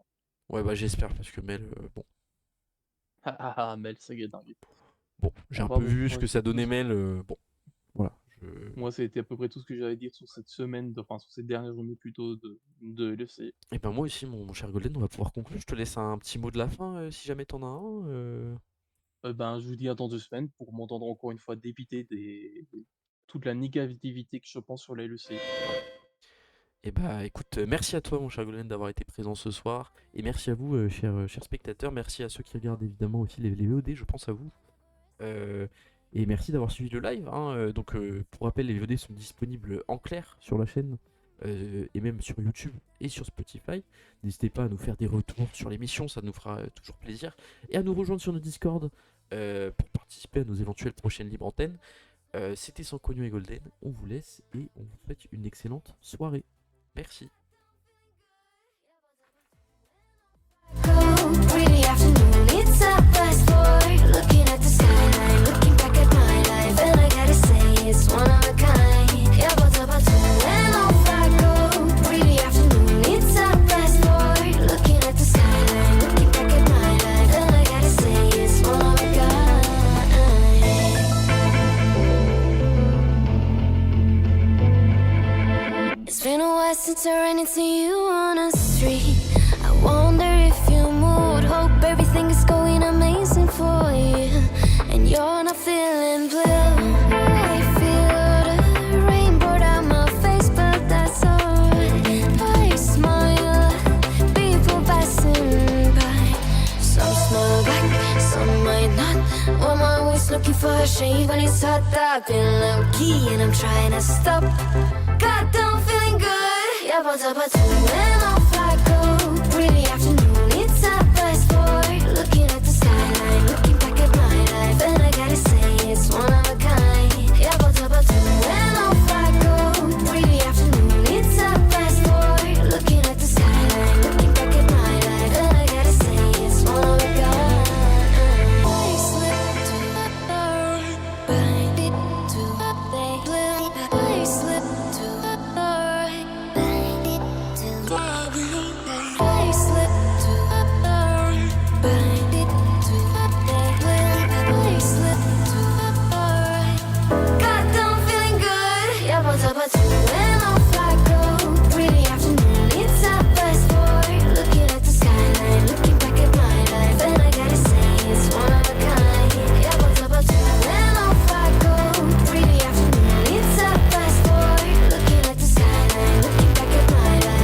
Ouais, bah j'espère, parce que Mel, bon, Ah ah ah, Mel, c'est dingue. bon, j'ai On un va peu vu ce voir que ça donnait tous. Mel, bon, voilà. Moi, c'était à peu près tout ce que j'allais dire sur cette semaine, enfin sur ces dernières journées plutôt de LEC. Et ben moi aussi, mon cher Golden, on va pouvoir conclure. Je te laisse un petit mot de la fin, si jamais t'en as un. Ben, je vous dis à dans 2 semaines pour m'entendre encore une fois débiter toute la négativité que je pense sur la LEC. Et bah écoute, merci à toi mon cher Golden d'avoir été présent ce soir. Et merci à vous, chers spectateurs. Merci à ceux qui regardent évidemment aussi les VOD, je pense à vous. Euh, et merci d'avoir suivi le live, hein. Donc pour rappel, les VOD sont disponibles en clair sur la chaîne, et même sur YouTube et sur Spotify. N'hésitez pas à nous faire des retours sur l'émission, ça nous fera toujours plaisir. Et à nous rejoindre sur notre Discord pour participer à nos éventuelles prochaines libres antennes. C'était Sankonio et Golden, on vous laisse et on vous souhaite une excellente soirée. Merci. Really afternoon, it's a fast never change when it's hot. I've been low key and I'm trying to stop. Goddamn, feeling good. Yeah, but up a two and I'm